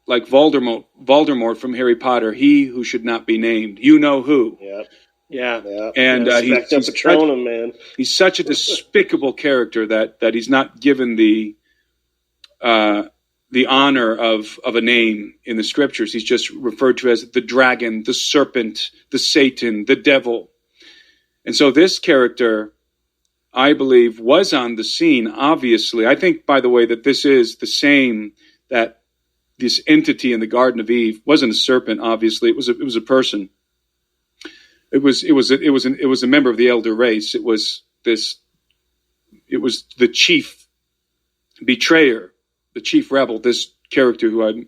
like Voldemort from Harry Potter, he who should not be named. You know who. Yep. Yeah. And he's such a despicable character that he's not given the honor of a name in the scriptures. He's just referred to as the dragon, the serpent, the Satan, the devil. And so this character, I believe, was on the scene, obviously. I think, by the way, that this is the same, that this entity in the Garden of Eve wasn't a serpent, obviously. It was a person. It was a member of the elder race. It was the chief betrayer, the chief rebel, this character who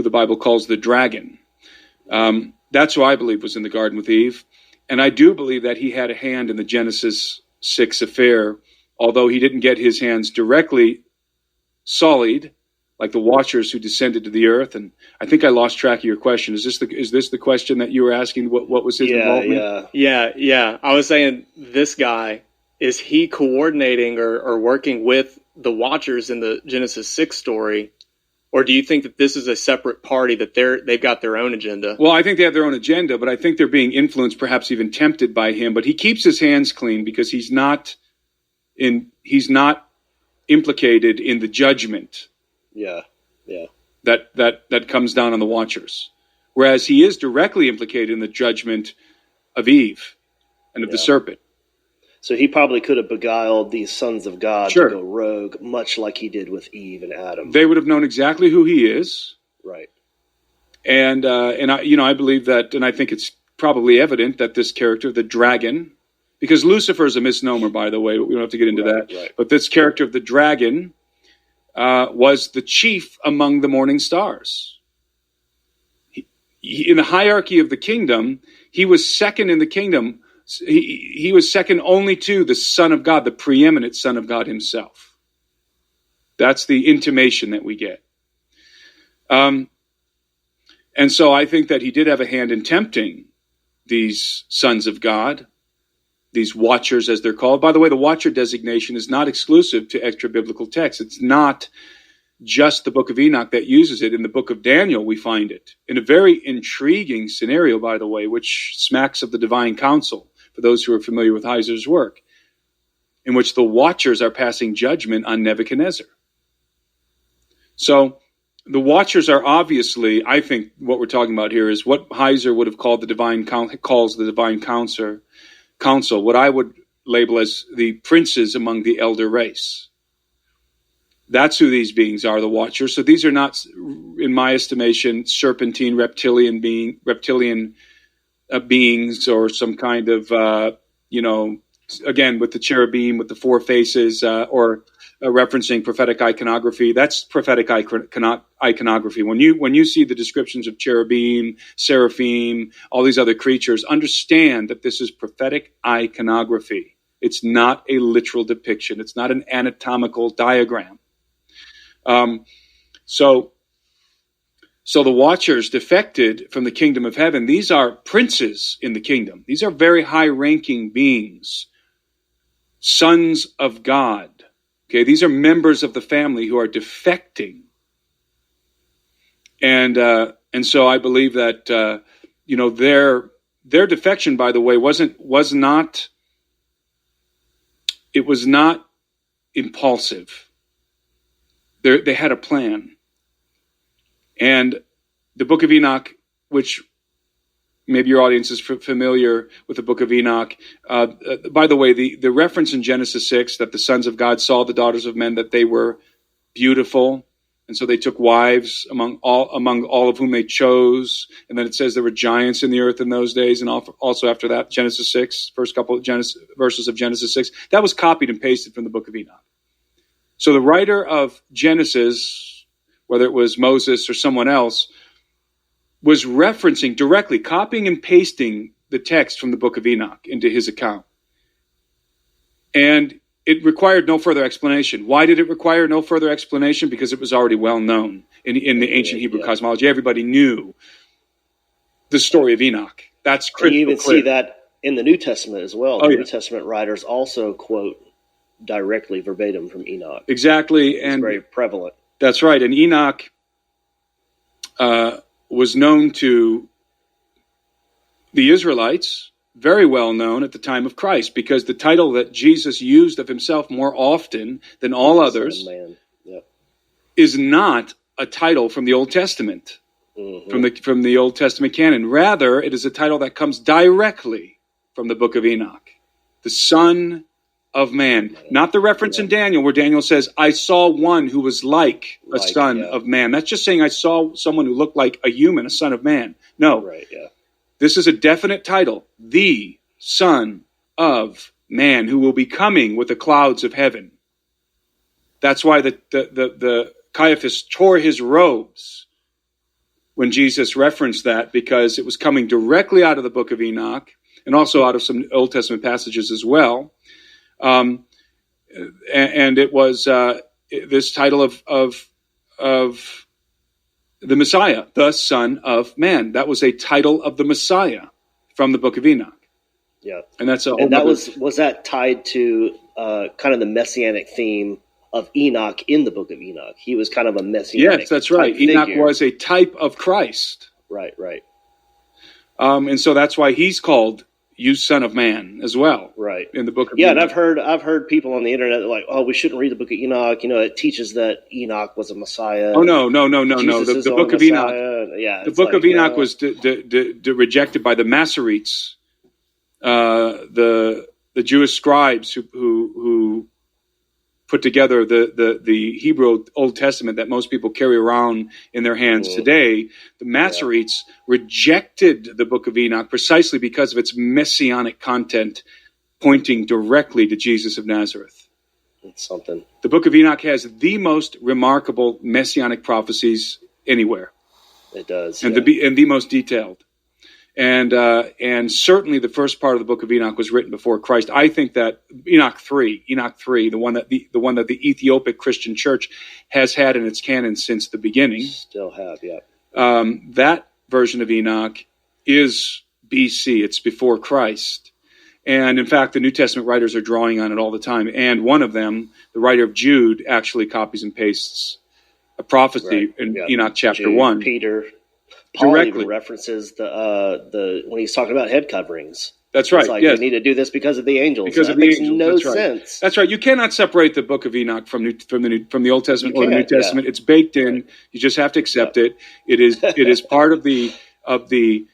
the Bible calls the dragon. That's who I believe was in the garden with Eve. And I do believe that he had a hand in the Genesis 6 affair, although he didn't get his hands directly sullied, like the watchers who descended to the earth. And I think I lost track of your question. Is this the question that you were asking? What was his involvement? Yeah. I was saying, this guy, is he coordinating or working with the watchers in the Genesis 6 story? Or do you think that this is a separate party, that they've got their own agenda? Well, I think they have their own agenda, but I think they're being influenced, perhaps even tempted by him. But he keeps his hands clean because he's not implicated in the judgment. Yeah. That comes down on the watchers. Whereas he is directly implicated in the judgment of Eve and of the serpent. So he probably could have beguiled these sons of God Sure. to go rogue, much like he did with Eve and Adam. They would have known exactly who he is. Right. And I believe that, and I think it's probably evident that this character, the dragon, because Lucifer is a misnomer, by the way, but we don't have to get into that. Right. But this character of the dragon was the chief among the morning stars. In the hierarchy of the kingdom, he was second in the kingdom. He was second only to the Son of God, the preeminent Son of God himself. That's the intimation that we get. And so I think that he did have a hand in tempting these sons of God, these watchers as they're called. By the way, the watcher designation is not exclusive to extra-biblical texts. It's not just the book of Enoch that uses it. In the book of Daniel, we find it in a very intriguing scenario, by the way, which smacks of the divine council, for those who are familiar with Heiser's work, in which the watchers are passing judgment on Nebuchadnezzar. So the watchers are obviously, I think what we're talking about here is what Heiser would have called calls the divine council, what I would label as the princes among the elder race. That's who these beings are, the watchers. So these are not, in my estimation, serpentine, reptilian beings or some kind of, again, with the cherubim, with the four faces, or referencing prophetic iconography. That's prophetic iconography. When you see the descriptions of cherubim, seraphim, all these other creatures, understand that this is prophetic iconography. It's not a literal depiction. It's not an anatomical diagram. So the Watchers defected from the kingdom of heaven. These are princes in the kingdom. These are very high-ranking beings, sons of God. Okay, these are members of the family who are defecting, and so I believe that their defection, by the way, was not impulsive. They had a plan. And the Book of Enoch, which maybe your audience is familiar with the Book of Enoch. By the way, the reference in Genesis 6 that the sons of God saw the daughters of men, that they were beautiful, and so they took wives among all of whom they chose. And then it says there were giants in the earth in those days, and also after that, Genesis 6, first couple of verses of Genesis 6, that was copied and pasted from the Book of Enoch. So the writer of Genesis, whether it was Moses or someone else, was referencing directly, copying and pasting the text from the Book of Enoch into his account. And it required no further explanation. Why did it require no further explanation? Because it was already well known in the ancient Hebrew cosmology. Everybody knew the story of Enoch. That's crystal You even clear. see that in the New Testament as well. Oh, The yeah. New Testament writers also quote directly verbatim from Enoch. Exactly. It's And very prevalent. that's right. And Enoch was known to the Israelites, very well known at the time of Christ, because the title that Jesus used of himself more often than all others Son of man. Yep. is not a title from the Old Testament, from the Old Testament canon. Rather, it is a title that comes directly from the Book of Enoch, the Son of Man. Not the reference in Daniel where Daniel says, I saw one who was like a son of man. That's just saying I saw someone who looked like a human, a son of man. No. Right, yeah. This is a definite title, the Son of Man, who will be coming with the clouds of heaven. That's why the Caiaphas tore his robes when Jesus referenced that, because it was coming directly out of the Book of Enoch and also out of some Old Testament passages as well. And it was this title of the Messiah, the Son of Man. That was a title of the Messiah from the Book of Enoch. Yeah. And that's And that was that tied to kind of the messianic theme of Enoch in the Book of Enoch. He was kind of a messianic. Yes, that's right. Enoch figure. was a type of Christ. Right. And so that's why he's called you Son of Man as well. Right. In the Book of Yeah, Enoch. and I've heard people on the internet like, oh, we shouldn't read the Book of Enoch. You know, it teaches that Enoch was a Messiah. Oh no! Jesus is The the Book of Messiah. Enoch. Yeah, The Book of Enoch was rejected by the Masoretes, the Jewish scribes who put together the Hebrew Old Testament that most people carry around in their hands today. The Masoretes rejected the Book of Enoch precisely because of its messianic content, pointing directly to Jesus of Nazareth. It's something. The Book of Enoch has the most remarkable messianic prophecies anywhere. It does. And the most detailed. And certainly the first part of the Book of Enoch was written before Christ. I think that Enoch 3, the one that the Ethiopic Christian Church has had in its canon since the beginning. Still have, yeah. That version of Enoch is BC. It's before Christ. And in fact, the New Testament writers are drawing on it all the time. And one of them, the writer of Jude, actually copies and pastes a prophecy in Enoch chapter Jude, 1. Peter. Paul directly even references the when he's talking about head coverings. That's right. It's like, yes. we need to do this because of the angels. Because that of the makes angels. no That's right. sense. That's right. You cannot separate the Book of Enoch from the Old Testament or the New can't, Testament. It's baked in. Right. You just have to accept it. It is part of the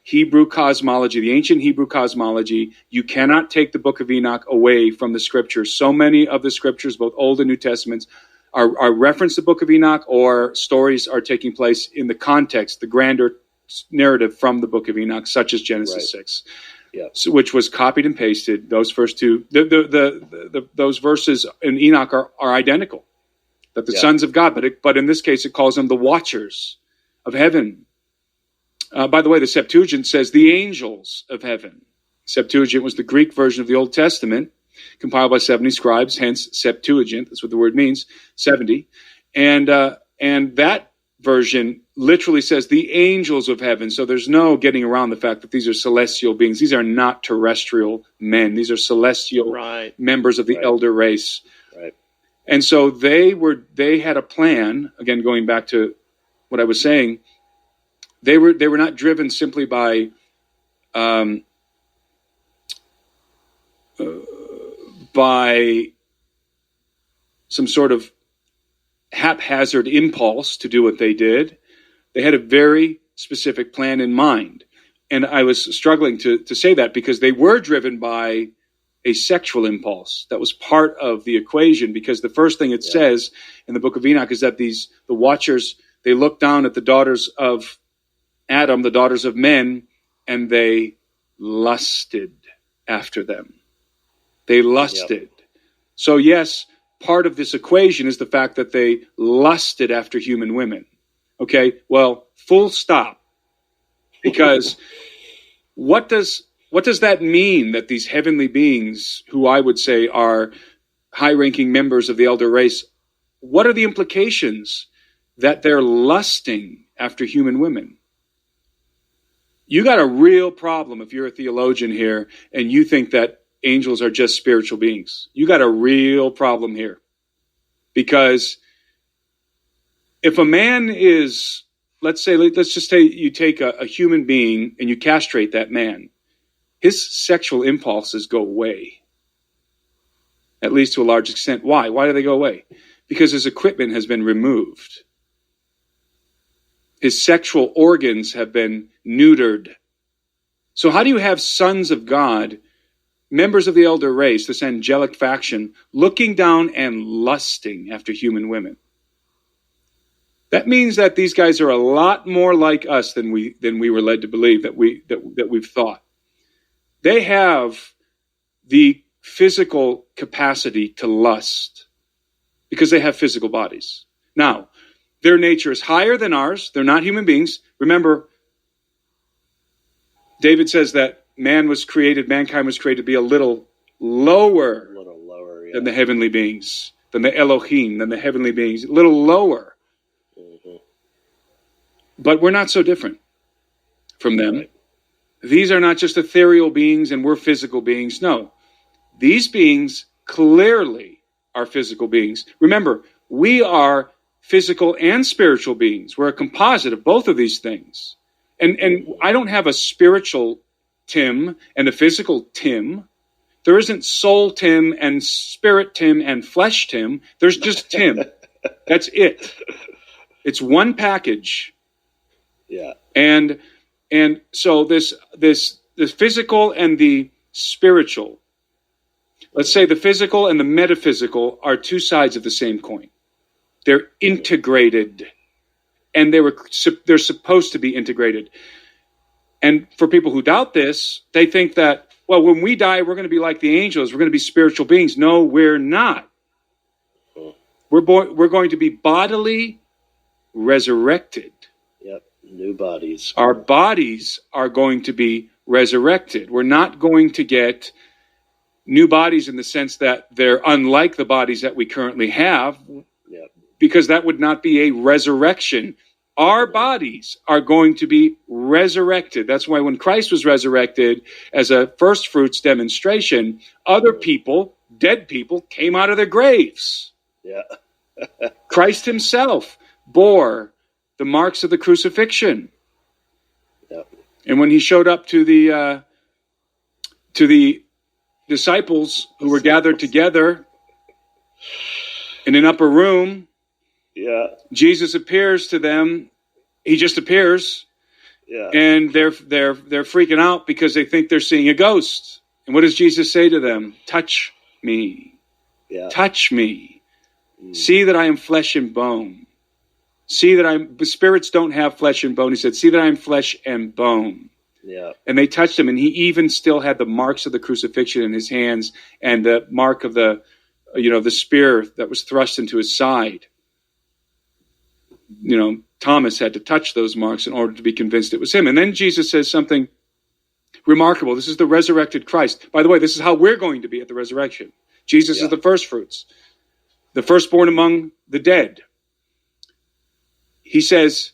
Hebrew cosmology, the ancient Hebrew cosmology. You cannot take the Book of Enoch away from the Scriptures. So many of the Scriptures, both Old and New Testaments, are reference the Book of Enoch, or stories are taking place in the context, the grander narrative from the Book of Enoch, such as Genesis 6, which was copied and pasted. Those first two, those verses in Enoch are identical that the sons of God, but in this case it calls them the watchers of heaven. By the way, the Septuagint says the angels of heaven. Septuagint was the Greek version of the Old Testament, compiled by 70 scribes, hence Septuagint. That's what the word means, 70. And that version literally says the angels of heaven. So there's no getting around the fact that these are celestial beings. These are not terrestrial men. These are celestial members of the elder race. Right. And so they had a plan, again, going back to what I was saying, they were not driven simply by some sort of haphazard impulse to do what they did. They had a very specific plan in mind. And I was struggling to say that because they were driven by a sexual impulse. That was part of the equation, because the first thing it says in the book of Enoch is that the watchers, they looked down at the daughters of Adam, the daughters of men, and they lusted after them. They lusted. So yes, part of this equation is the fact that they lusted after human women. Okay, well, full stop. Because what does that mean, that these heavenly beings, who I would say are high-ranking members of the elder race, what are the implications that they're lusting after human women? You got a real problem if you're a theologian here and you think that angels are just spiritual beings. You got a real problem here. Because if a man is, let's just say you take a human being and you castrate that man, his sexual impulses go away, at least to a large extent. Why? Why do they go away? Because his equipment has been removed. His sexual organs have been neutered. So how do you have sons of God, members of the elder race, this angelic faction, looking down and lusting after human women? That means that these guys are a lot more like us than we were led to believe, that we've thought. They have the physical capacity to lust because they have physical bodies. Now, their nature is higher than ours. They're not human beings. Remember, David says that mankind was created to be a little lower than the heavenly beings, than the Elohim, than the heavenly beings, a little lower. Mm-hmm. But we're not so different from them. Right. These are not just ethereal beings and we're physical beings. No, these beings clearly are physical beings. Remember, we are physical and spiritual beings. We're a composite of both of these things. And I don't have a spiritual Tim and a physical Tim. There isn't soul Tim and spirit Tim and flesh Tim. There's just Tim. That's it. It's one package. Yeah. And so this physical and the spiritual, let's say the physical and the metaphysical are two sides of the same coin. They're integrated, and they're supposed to be integrated. And for people who doubt this, they think that, well, when we die, we're going to be like the angels. We're going to be spiritual beings. No, we're not. We're going to be bodily resurrected. Yep, new bodies. Our bodies are going to be resurrected. We're not going to get new bodies in the sense that they're unlike the bodies that we currently have, because that would not be a resurrection. Our bodies are going to be resurrected. That's why when Christ was resurrected as a first fruits demonstration, other people, dead people, came out of their graves. Yeah. Christ himself bore the marks of the crucifixion. Yeah. And when he showed up to the disciples who were gathered together in an upper room, Jesus appears to them. He just appears, and they're freaking out because they think they're seeing a ghost. And what does Jesus say to them? Touch me, touch me. See that I am flesh and bone. See that the spirits don't have flesh and bone. He said, see that I am flesh and bone. Yeah. And they touched him, and he even still had the marks of the crucifixion in his hands and the mark of the spear that was thrust into his side. Thomas had to touch those marks in order to be convinced it was him. And then Jesus says something remarkable. This is the resurrected Christ. By the way, this is how we're going to be at the resurrection. Jesus is the first fruits, the firstborn among the dead. He says,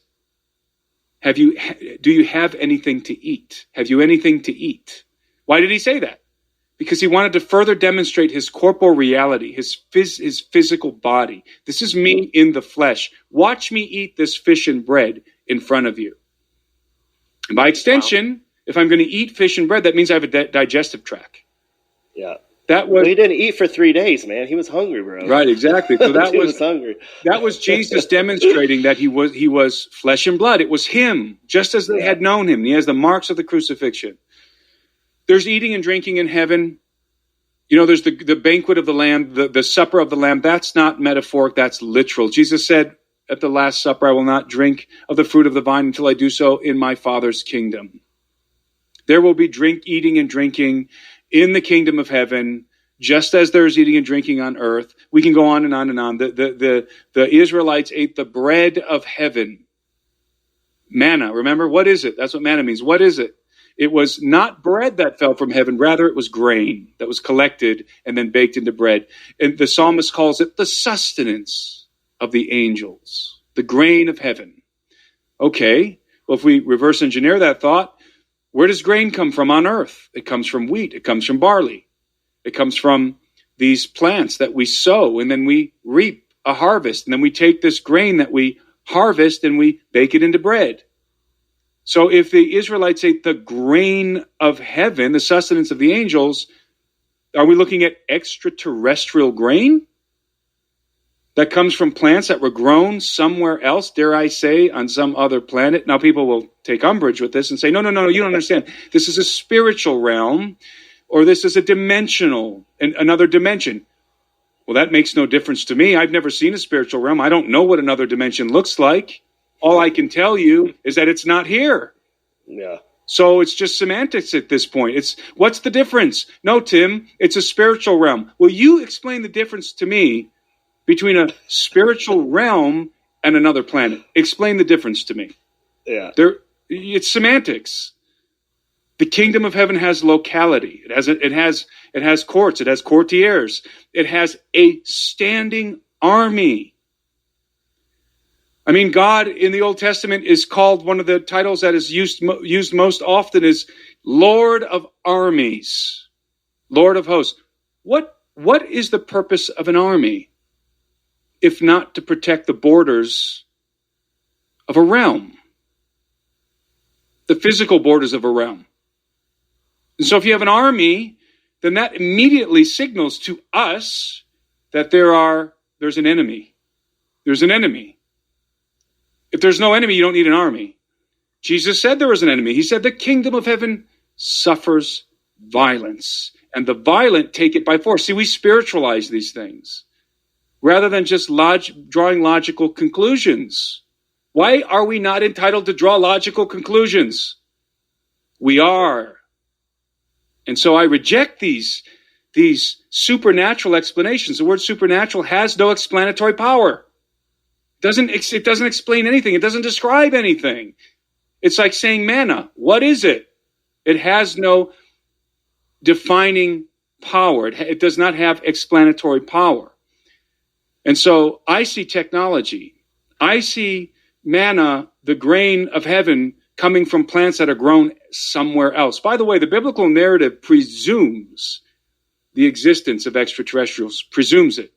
do you have anything to eat? Have you anything to eat? Why did he say that? Because he wanted to further demonstrate his corporal reality, his physical body. This is me in the flesh. Watch me eat this fish and bread in front of you. And by extension, if I'm going to eat fish and bread, that means I have a digestive tract. Yeah. Well, he didn't eat for 3 days, man. He was hungry, bro. Right, exactly. So that was hungry. That was Jesus demonstrating that he was flesh and blood. It was him, just as they had known him. He has the marks of the crucifixion. There's eating and drinking in heaven. There's the banquet of the Lamb, the supper of the Lamb. That's not metaphoric, that's literal. Jesus said at the Last Supper, I will not drink of the fruit of the vine until I do so in my Father's kingdom. There will be eating and drinking in the kingdom of heaven, just as there's eating and drinking on earth. We can go on and on and on. The Israelites ate the bread of heaven. Manna, remember? What is it? That's what manna means. What is it? It was not bread that fell from heaven. Rather, it was grain that was collected and then baked into bread. And the psalmist calls it the sustenance of the angels, the grain of heaven. Okay, well, if we reverse engineer that thought, where does grain come from on earth? It comes from wheat. It comes from barley. It comes from these plants that we sow, and then we reap a harvest. And then we take this grain that we harvest and we bake it into bread. So if the Israelites ate the grain of heaven, the sustenance of the angels, are we looking at extraterrestrial grain that comes from plants that were grown somewhere else, dare I say, on some other planet? Now, people will take umbrage with this and say, no, you don't understand. This is a spiritual realm, or this is a dimensional, another dimension. Well, that makes no difference to me. I've never seen a spiritual realm. I don't know what another dimension looks like. All I can tell you is that it's not here. Yeah. So it's just semantics at this point. What's the difference? No, Tim, it's a spiritual realm. Will you explain the difference to me between a spiritual realm and another planet? Explain the difference to me. Yeah. It's semantics. The kingdom of heaven has locality. It has courts. It has courtiers. It has a standing army. I mean, God in the Old Testament is called, one of the titles that is used most often is Lord of Armies, Lord of Hosts. What is the purpose of an army if not to protect the borders of a realm, the physical borders of a realm? And so if you have an army, then that immediately signals to us that there's an enemy. There's an enemy. If there's no enemy, you don't need an army. Jesus said there was an enemy. He said the kingdom of heaven suffers violence, and the violent take it by force. See, we spiritualize these things rather than just drawing logical conclusions. Why are we not entitled to draw logical conclusions? We are. And so I reject these supernatural explanations. The word supernatural has no explanatory power. It doesn't explain anything. It doesn't describe anything. It's like saying manna. What is it? It has no defining power. It does not have explanatory power. And so I see technology. I see manna, the grain of heaven, coming from plants that are grown somewhere else. By the way, the biblical narrative presumes the existence of extraterrestrials, presumes it.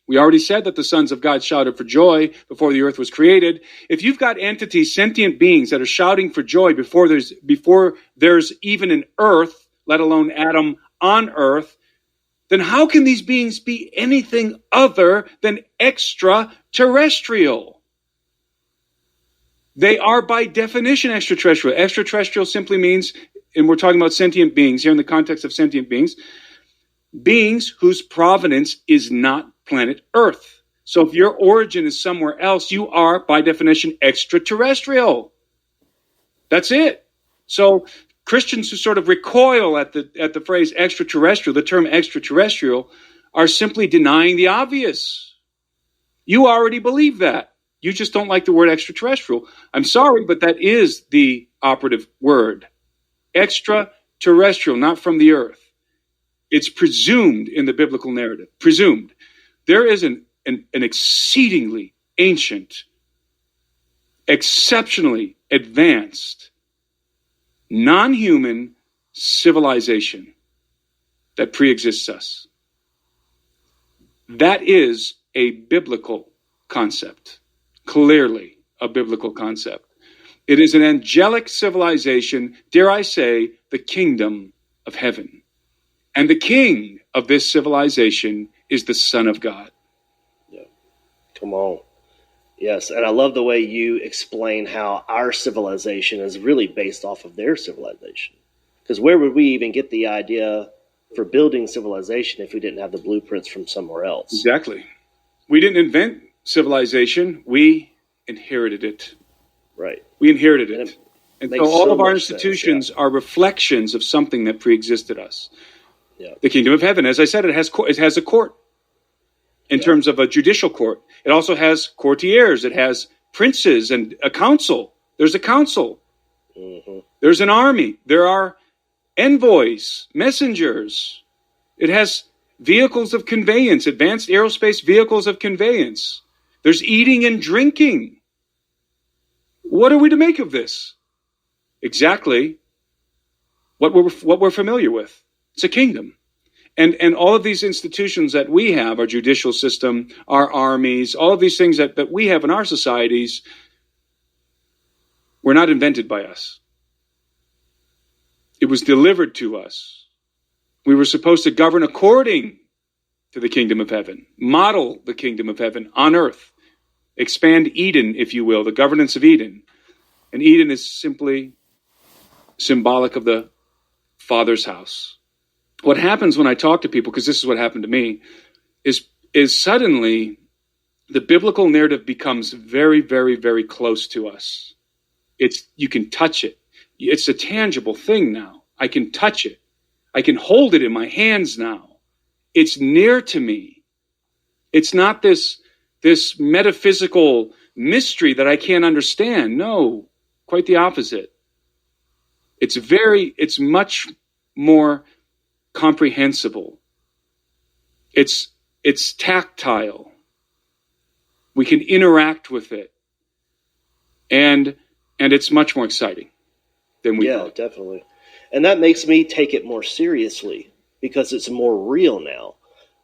We already said that the sons of God shouted for joy before the earth was created. If you've got entities, sentient beings that are shouting for joy before there's even an earth, let alone Adam on earth, then how can these beings be anything other than extraterrestrial? They are by definition extraterrestrial. Extraterrestrial simply means, and we're talking about sentient beings here in the context of sentient beings whose provenance is not planet Earth. So if your origin is somewhere else, you are, by definition, extraterrestrial. That's it. So Christians who sort of recoil at the phrase extraterrestrial, the term extraterrestrial, are simply denying the obvious. You already believe that. You just don't like the word extraterrestrial. I'm sorry, but that is the operative word. Extraterrestrial, not from the earth. It's presumed in the biblical narrative. Presumed. There is an exceedingly ancient, exceptionally advanced, non-human civilization that preexists us. That is a biblical concept. Clearly a biblical concept. It is an angelic civilization, dare I say, the kingdom of heaven. And the king of this civilization is the Son of God. Yeah. Come on. Yes, and I love the way you explain how our civilization is really based off of their civilization. Because where would we even get the idea for building civilization if we didn't have the blueprints from somewhere else? Exactly. We didn't invent civilization. We inherited it. Right. We inherited it. And so all of our institutions sense, are reflections of something that preexisted us. Yeah. The kingdom of heaven, as I said, it has a court in terms of a judicial court. It also has courtiers. It has princes and a council. There's a council. Mm-hmm. There's an army. There are envoys, messengers. It has vehicles of conveyance, advanced aerospace vehicles of conveyance. There's eating and drinking. What are we to make of this? Exactly what we're familiar with. It's a kingdom. And all of these institutions that we have, our judicial system, our armies, all of these things that we have in our societies, were not invented by us. It was delivered to us. We were supposed to govern according to the kingdom of heaven, model the kingdom of heaven on earth, expand Eden, if you will, the governance of Eden. And Eden is simply symbolic of the Father's house. What happens when I talk to people, because this is what happened to me, is suddenly the biblical narrative becomes very, very, very close to us. You can touch it. It's a tangible thing now. I can touch it. I can hold it in my hands now. It's near to me. It's not this metaphysical mystery that I can't understand. No, quite the opposite. It's much more comprehensible. It's tactile. We can interact with it. And it's much more exciting than we thought. Yeah, definitely. And that makes me take it more seriously because it's more real now.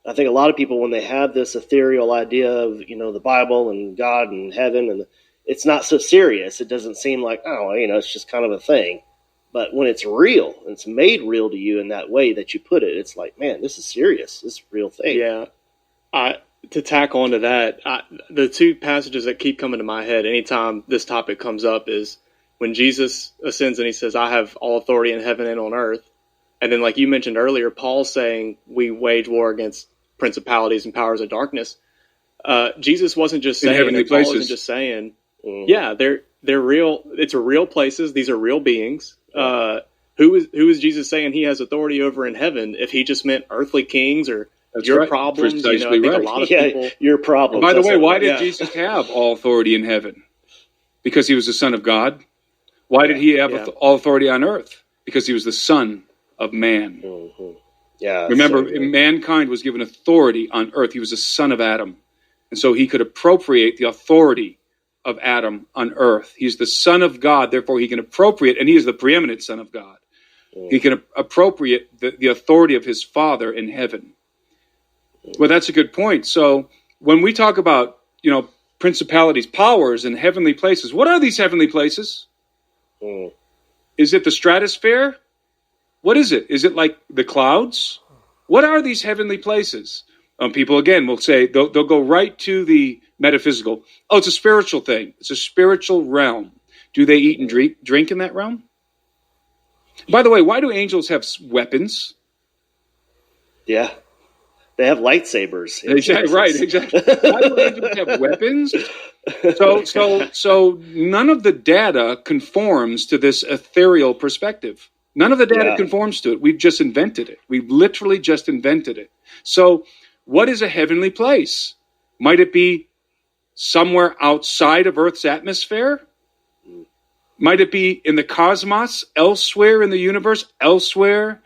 I think a lot of people, when they have this ethereal idea of, the Bible and God and heaven, and it's not so serious. It doesn't seem like, it's just kind of a thing. But when it's real, and it's made real to you in that way that you put it, it's like, man, this is serious. This is a real thing. Yeah. To tack on to that, the two passages that keep coming to my head anytime this topic comes up is when Jesus ascends and he says, I have all authority in heaven and on earth. And then, like you mentioned earlier, Paul's saying we wage war against principalities and powers of darkness. Jesus wasn't just saying, Paul wasn't just saying, yeah, they're real. It's real places. These are real beings. Who is Jesus saying he has authority over in heaven? If he just meant earthly kings or your problems, I think a lot of people. Your problems. By the way, why did Jesus have all authority in heaven? Because he was the Son of God. Why did he have all authority on earth? Because he was the Son of Man. Mm-hmm. Yeah. Remember, mankind was given authority on earth. He was the son of Adam. And so he could appropriate the authority of Adam on earth. He's the Son of God, therefore he can appropriate, and he is the preeminent Son of God. He can appropriate the authority of his Father in heaven. Well, that's a good point. So when we talk about, principalities, powers, and heavenly places, what are these heavenly places? Is it the stratosphere? What is it? Is it like the clouds? What are these heavenly places? People, again, will say, they'll go right to the metaphysical. Oh, it's a spiritual thing. It's a spiritual realm. Do they eat and drink in that realm? By the way, why do angels have weapons? Yeah. They have lightsabers. Exactly, right, exactly. Why do angels have weapons? So none of the data conforms to this ethereal perspective. None of the data conforms to it. We've just invented it. We've literally just invented it. So what is a heavenly place? Might it be somewhere outside of Earth's atmosphere? Might it be in the cosmos, elsewhere in the universe, elsewhere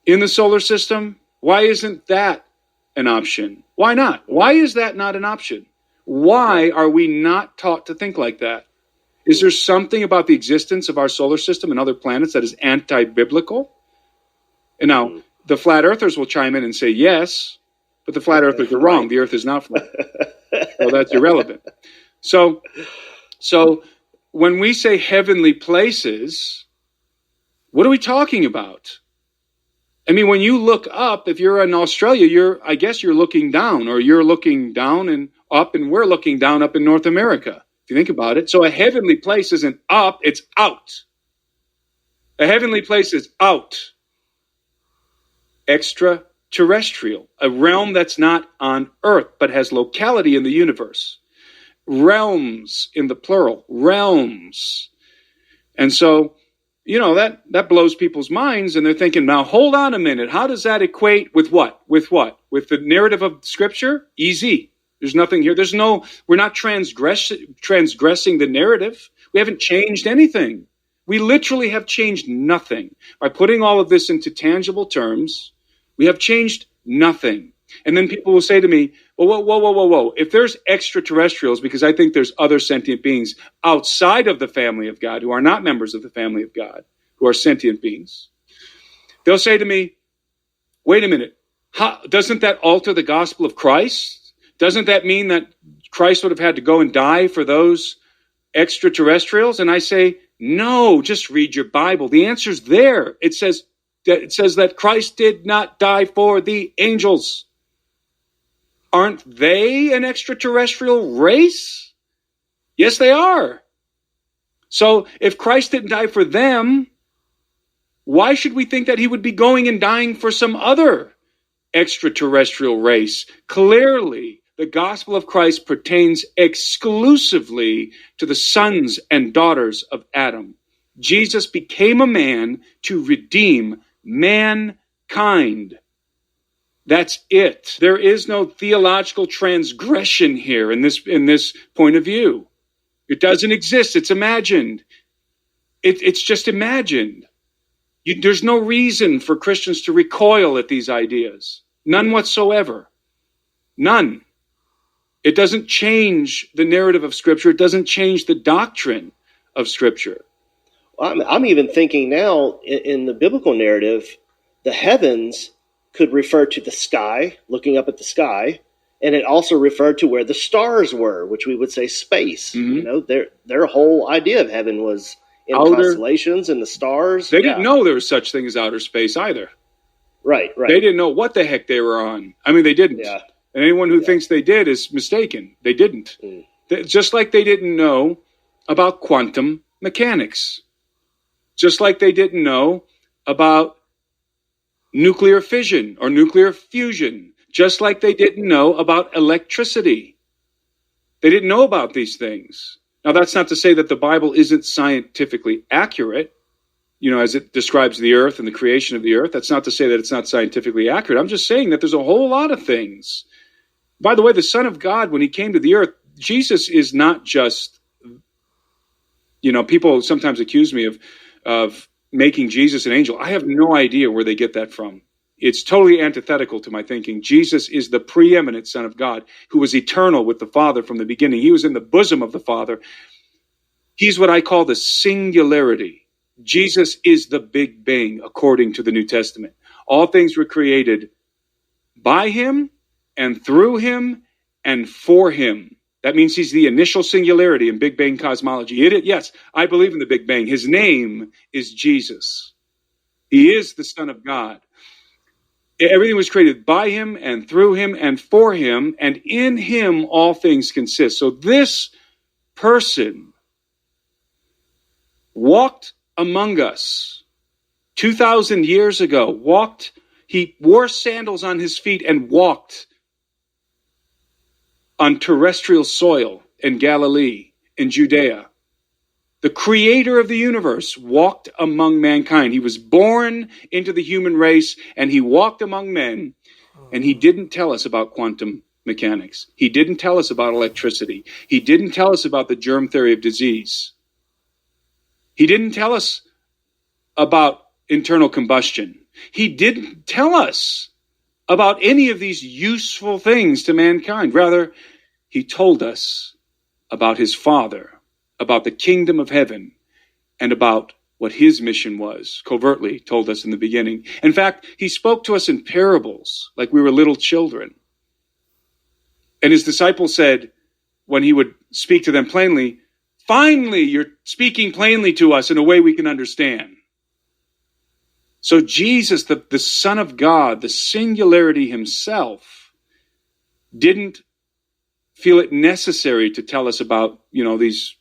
in the solar system? Why isn't that an option? Why not? Why is that not an option? Why are we not taught to think like that? Is there something about the existence of our solar system and other planets that is anti-biblical? And now, the flat earthers will chime in and say yes, but the flat earthers are wrong. The earth is not flat. So that's irrelevant. So when we say heavenly places, what are we talking about? I mean, when you look up, if you're in Australia, I guess you're looking down, or you're looking down and up, and we're looking down up in North America, if you think about it. So a heavenly place isn't up, it's out. A heavenly place is out. Extraterrestrial, a realm that's not on Earth, but has locality in the universe. Realms in the plural, realms. And so, that blows people's minds, and they're thinking, now hold on a minute, how does that equate with what? With what? With the narrative of Scripture? Easy. There's nothing here. We're not transgressing the narrative. We haven't changed anything. We literally have changed nothing. By putting all of this into tangible terms, we have changed nothing. And then people will say to me, well, whoa. If there's extraterrestrials, because I think there's other sentient beings outside of the family of God who are not members of the family of God, who are sentient beings, they'll say to me, wait a minute, doesn't that alter the gospel of Christ? Doesn't that mean that Christ would have had to go and die for those extraterrestrials? And I say, no, just read your Bible. The answer's there. It says that Christ did not die for the angels. Aren't they an extraterrestrial race? Yes, they are. So if Christ didn't die for them, why should we think that he would be going and dying for some other extraterrestrial race? Clearly, the gospel of Christ pertains exclusively to the sons and daughters of Adam. Jesus became a man to redeem mankind. That's it. There is no theological transgression here in this point of view. It doesn't exist. It's imagined. It's just imagined. There's no reason for Christians to recoil at these ideas. None whatsoever. None. It doesn't change the narrative of Scripture. It doesn't change the doctrine of Scripture. I'm even thinking now in the biblical narrative, the heavens could refer to the sky, looking up at the sky, and it also referred to where the stars were, which we would say space. Mm-hmm. Their whole idea of heaven was in constellations and the stars. They didn't know there was such thing as outer space either. Right. They didn't know what the heck they were on. I mean, they didn't. Yeah. And anyone who thinks they did is mistaken. They didn't. Just like they didn't know about quantum mechanics. Just like they didn't know about nuclear fission or nuclear fusion. Just like they didn't know about electricity. They didn't know about these things. Now, that's not to say that the Bible isn't scientifically accurate, as it describes the earth and the creation of the earth. That's not to say that it's not scientifically accurate. I'm just saying that there's a whole lot of things. By the way, the Son of God, when he came to the earth, Jesus is not just, people sometimes accuse me of making Jesus an angel. I have no idea where they get that from. It's totally antithetical to my thinking. Jesus is the preeminent Son of God who was eternal with the Father from the beginning. He was in the bosom of the Father. He's what I call the singularity. Jesus is the Big Bang, according to the New Testament. All things were created by him and through him and for him. That means he's the initial singularity in Big Bang cosmology. Yes, I believe in the Big Bang. His name is Jesus. He is the Son of God. Everything was created by him and through him and for him, and in him all things consist. So this person walked among us 2,000 years ago. He wore sandals on his feet and walked on terrestrial soil in Galilee, in Judea. The creator of the universe walked among mankind. He was born into the human race, and he walked among men, and he didn't tell us about quantum mechanics. He didn't tell us about electricity. He didn't tell us about the germ theory of disease. He didn't tell us about internal combustion. He didn't tell us about any of these useful things to mankind. Rather, he told us about his Father, about the kingdom of heaven, and about what his mission was, covertly told us in the beginning. In fact, he spoke to us in parables, like we were little children. And his disciples said, when he would speak to them plainly, "Finally, you're speaking plainly to us in a way we can understand." So Jesus, the Son of God, the singularity himself, didn't feel it necessary to tell us about, these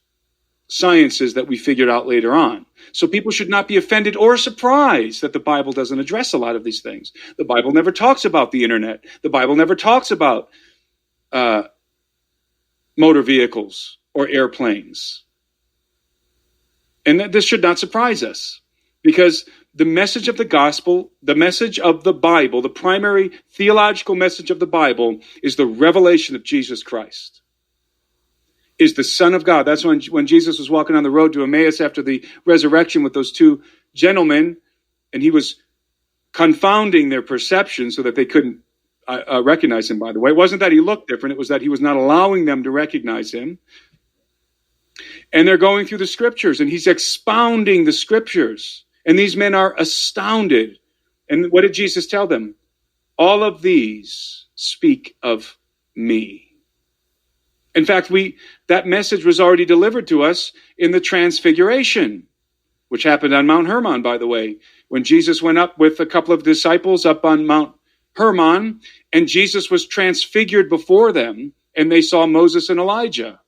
sciences that we figured out later on. So people should not be offended or surprised that the Bible doesn't address a lot of these things. The Bible never talks about the internet. The Bible never talks about motor vehicles or airplanes. And this should not surprise us, because the message of the gospel, the message of the Bible, the primary theological message of the Bible is the revelation of Jesus Christ, is the Son of God. That's when Jesus was walking on the road to Emmaus after the resurrection with those two gentlemen, and he was confounding their perception so that they couldn't recognize him, by the way. It wasn't that he looked different. It was that he was not allowing them to recognize him. And they're going through the scriptures, and he's expounding the scriptures. And these men are astounded. And what did Jesus tell them? All of these speak of me. In fact, that message was already delivered to us in the Transfiguration, which happened on Mount Hermon, by the way, when Jesus went up with a couple of disciples up on Mount Hermon, and Jesus was transfigured before them, and they saw Moses and Elijah,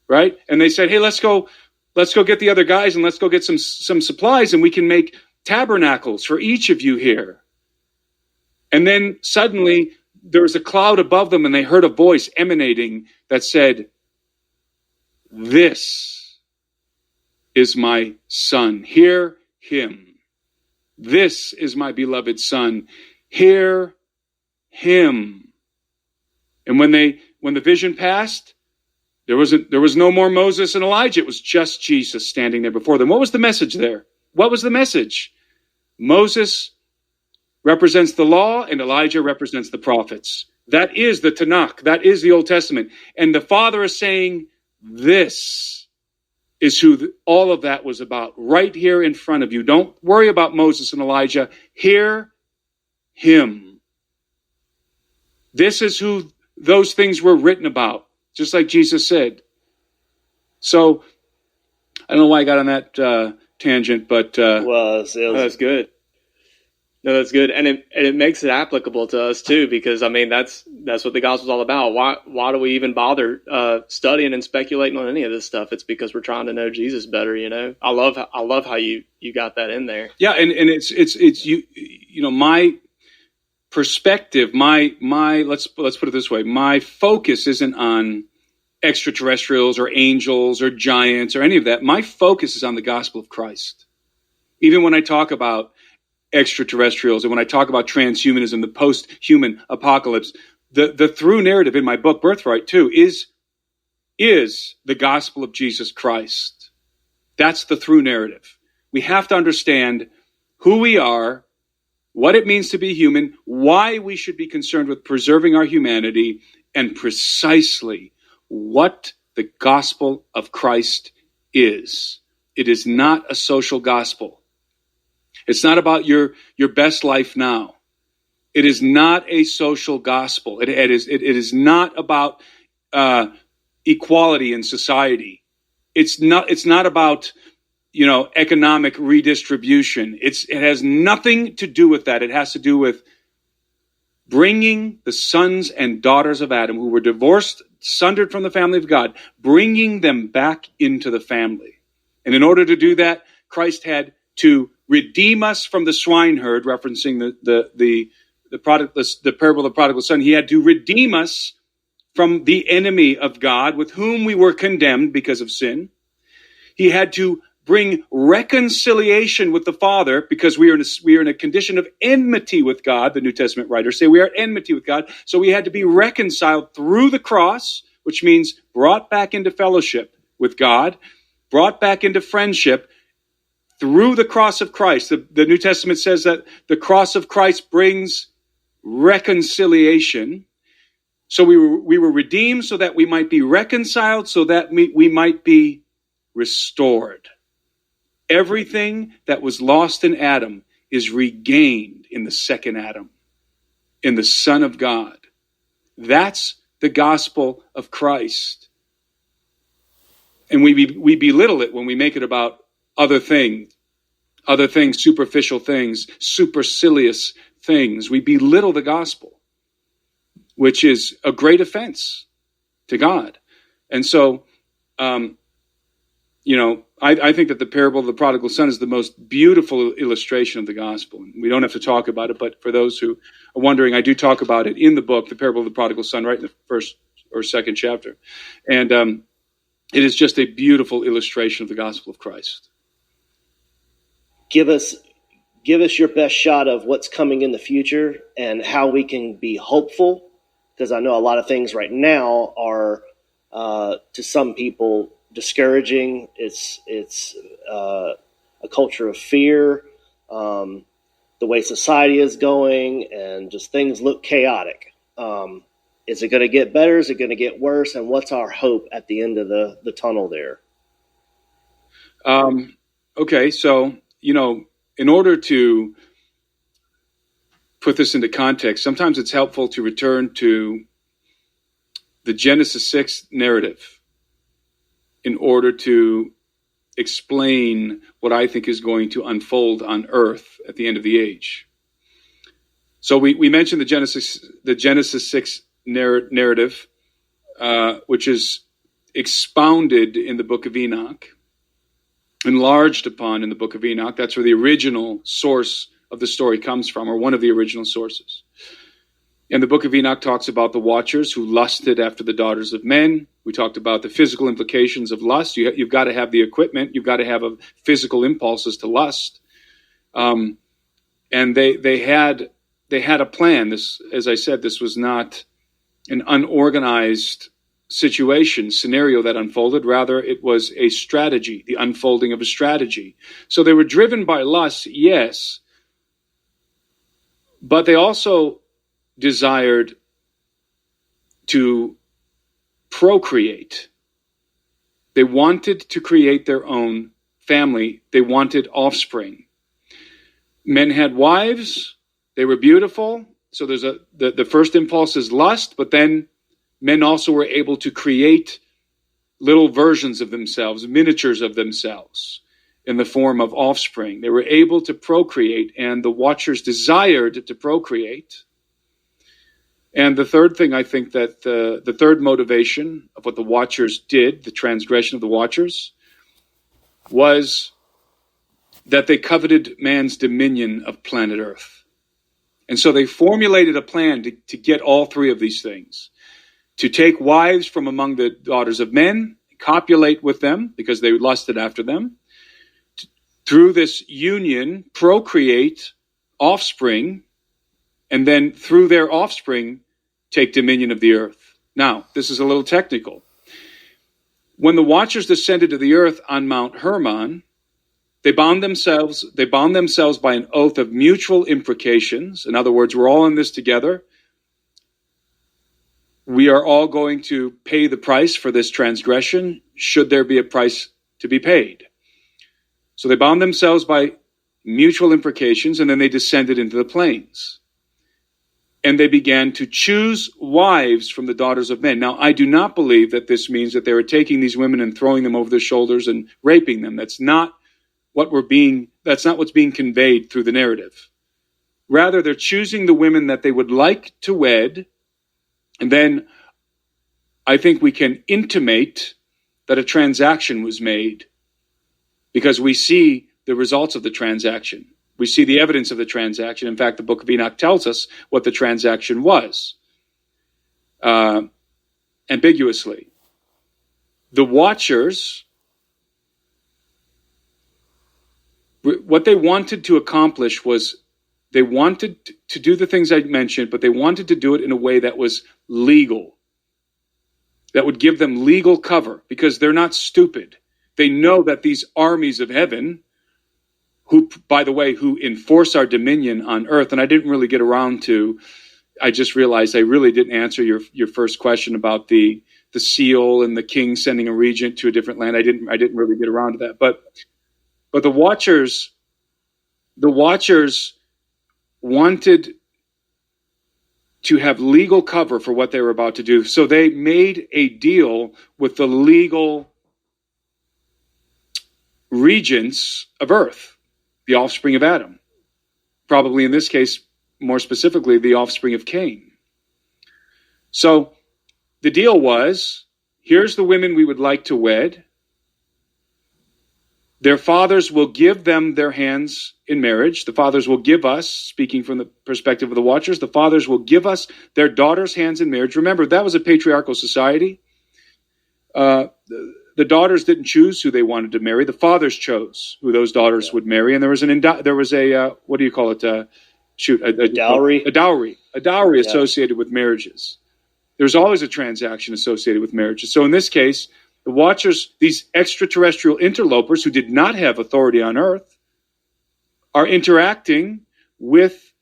right? And they said, "Hey, let's go get the other guys, and let's go get some supplies, and we can make tabernacles for each of you here." And then suddenly there was a cloud above them, and they heard a voice emanating that said, "This is my son. Hear him. This is my beloved son. Hear him." And when the vision passed, there was no more Moses and Elijah. It was just Jesus standing there before them. What was the message there? What was the message? Moses represents the law, and Elijah represents the prophets. That is the Tanakh. That is the Old Testament. And the Father is saying, this is who all of that was about, right here in front of you. Don't worry about Moses and Elijah. Hear him. This is who those things were written about, just like Jesus said. So, I don't know why I got on that tangent, but that's good. No, that's good, and it makes it applicable to us too, because I mean that's what the gospel's all about. Why do we even bother studying and speculating on any of this stuff? It's because we're trying to know Jesus better. I love how you got that in there. Yeah, and it's you know my perspective, my let's put it this way, my focus isn't on extraterrestrials or angels or giants or any of that. My focus is on the gospel of Christ. Even when I talk about extraterrestrials and when I talk about transhumanism, the post-human apocalypse, the through narrative in my book, Birthright, too, is the gospel of Jesus Christ. That's the through narrative. We have to understand who we are, what it means to be human, why we should be concerned with preserving our humanity, and precisely what the gospel of Christ is. It is not a social gospel. It's not about your best life now. It is not a social gospel. It is not about equality in society. It's not about economic redistribution. It has nothing to do with that. It has to do with bringing the sons and daughters of Adam who were divorced, sundered from the family of God, bringing them back into the family. And in order to do that, Christ had to redeem us from the swineherd, referencing the parable of the prodigal son. He had to redeem us from the enemy of God with whom we were condemned because of sin. He had to bring reconciliation with the Father, because we are in a condition of enmity with God. The New Testament writers say we are at enmity with God. So we had to be reconciled through the cross, which means brought back into fellowship with God, brought back into friendship through the cross of Christ. The New Testament says that the cross of Christ brings reconciliation. So we were redeemed so that we might be reconciled, so that we might be restored. Everything that was lost in Adam is regained in the second Adam, in the Son of God. That's the gospel of Christ. And we belittle it when we make it about other things, superficial things, supercilious things. We belittle the gospel, which is a great offense to God. And so, I think that the parable of the prodigal son is the most beautiful illustration of the gospel. And we don't have to talk about it, but for those who are wondering, I do talk about it in the book, The Parable of the Prodigal Son, right in the first or second chapter. And it is just a beautiful illustration of the gospel of Christ. Give us your best shot of what's coming in the future and how we can be hopeful, because I know a lot of things right now are, to some people, discouraging. It's a culture of fear, the way society is going, and just things look chaotic. Is it going to get better? Is it going to get worse? And what's our hope at the end of the tunnel there? Okay, so, in order to put this into context, sometimes it's helpful to return to the Genesis 6 narrative in order to explain what I think is going to unfold on earth at the end of the age. So we mentioned the Genesis 6 narrative, which is expounded in the book of Enoch, enlarged upon in the book of Enoch. That's where the original source of the story comes from, or one of the original sources. And the book of Enoch talks about the watchers who lusted after the daughters of men. We talked about the physical implications of lust. You've got to have the equipment. You've got to have a physical impulses to lust. And they had a plan. This, as I said, this was not an unorganized scenario that unfolded. Rather, it was a strategy, the unfolding of a strategy. So they were driven by lust, yes, but they also desired to procreate. They wanted to create their own family. They wanted offspring. Men had wives. They were beautiful. So there's the first impulse is lust, but then men also were able to create little versions of themselves, miniatures of themselves in the form of offspring. They were able to procreate, and the watchers desired to procreate. And the third thing, I think that the third motivation of what the watchers did, the transgression of the watchers, was that they coveted man's dominion of planet Earth. And so they formulated a plan to get all three of these things: to take wives from among the daughters of men, copulate with them because they lusted after them, through this union procreate offspring, and then through their offspring take dominion of the earth. Now, this is a little technical. When the watchers descended to the earth on Mount Hermon, they bound themselves by an oath of mutual imprecations. In other words, we're all in this together. We are all going to pay the price for this transgression, should there be a price to be paid. So they bound themselves by mutual imprecations, and then they descended into the plains. And they began to choose wives from the daughters of men. Now, I do not believe that this means that they were taking these women and throwing them over their shoulders and raping them. That's not what's being conveyed through the narrative. Rather, they're choosing the women that they would like to wed. And then I think we can intimate that a transaction was made because we see the results of the transaction. We see the evidence of the transaction. In fact, the book of Enoch tells us what the transaction was, ambiguously. The watchers what they wanted to accomplish was they wanted to do the things I mentioned, but they wanted to do it in a way that was legal, that would give them legal cover, because they're not stupid. They know that these armies of heaven, who, by the way, who enforce our dominion on earth, and I didn't really get around to, I just realized I really didn't answer your first question about the seal and the king sending a regent to a different land. I didn't really get around to that. But the Watchers wanted to have legal cover for what they were about to do. So they made a deal with the legal regents of earth, the offspring of Adam. Probably in this case, more specifically, the offspring of Cain. So the deal was, here's the women we would like to wed. Their fathers will give them their hands in marriage. The fathers will give us, speaking from the perspective of the Watchers, the fathers will give us their daughters' hands in marriage. Remember, that was a patriarchal society. The daughters didn't choose who they wanted to marry. The fathers chose who those daughters would marry. And there was a what do you call it? A dowry. A dowry associated with marriages. There's always a transaction associated with marriages. So in this case, the Watchers, these extraterrestrial interlopers who did not have authority on earth, are interacting with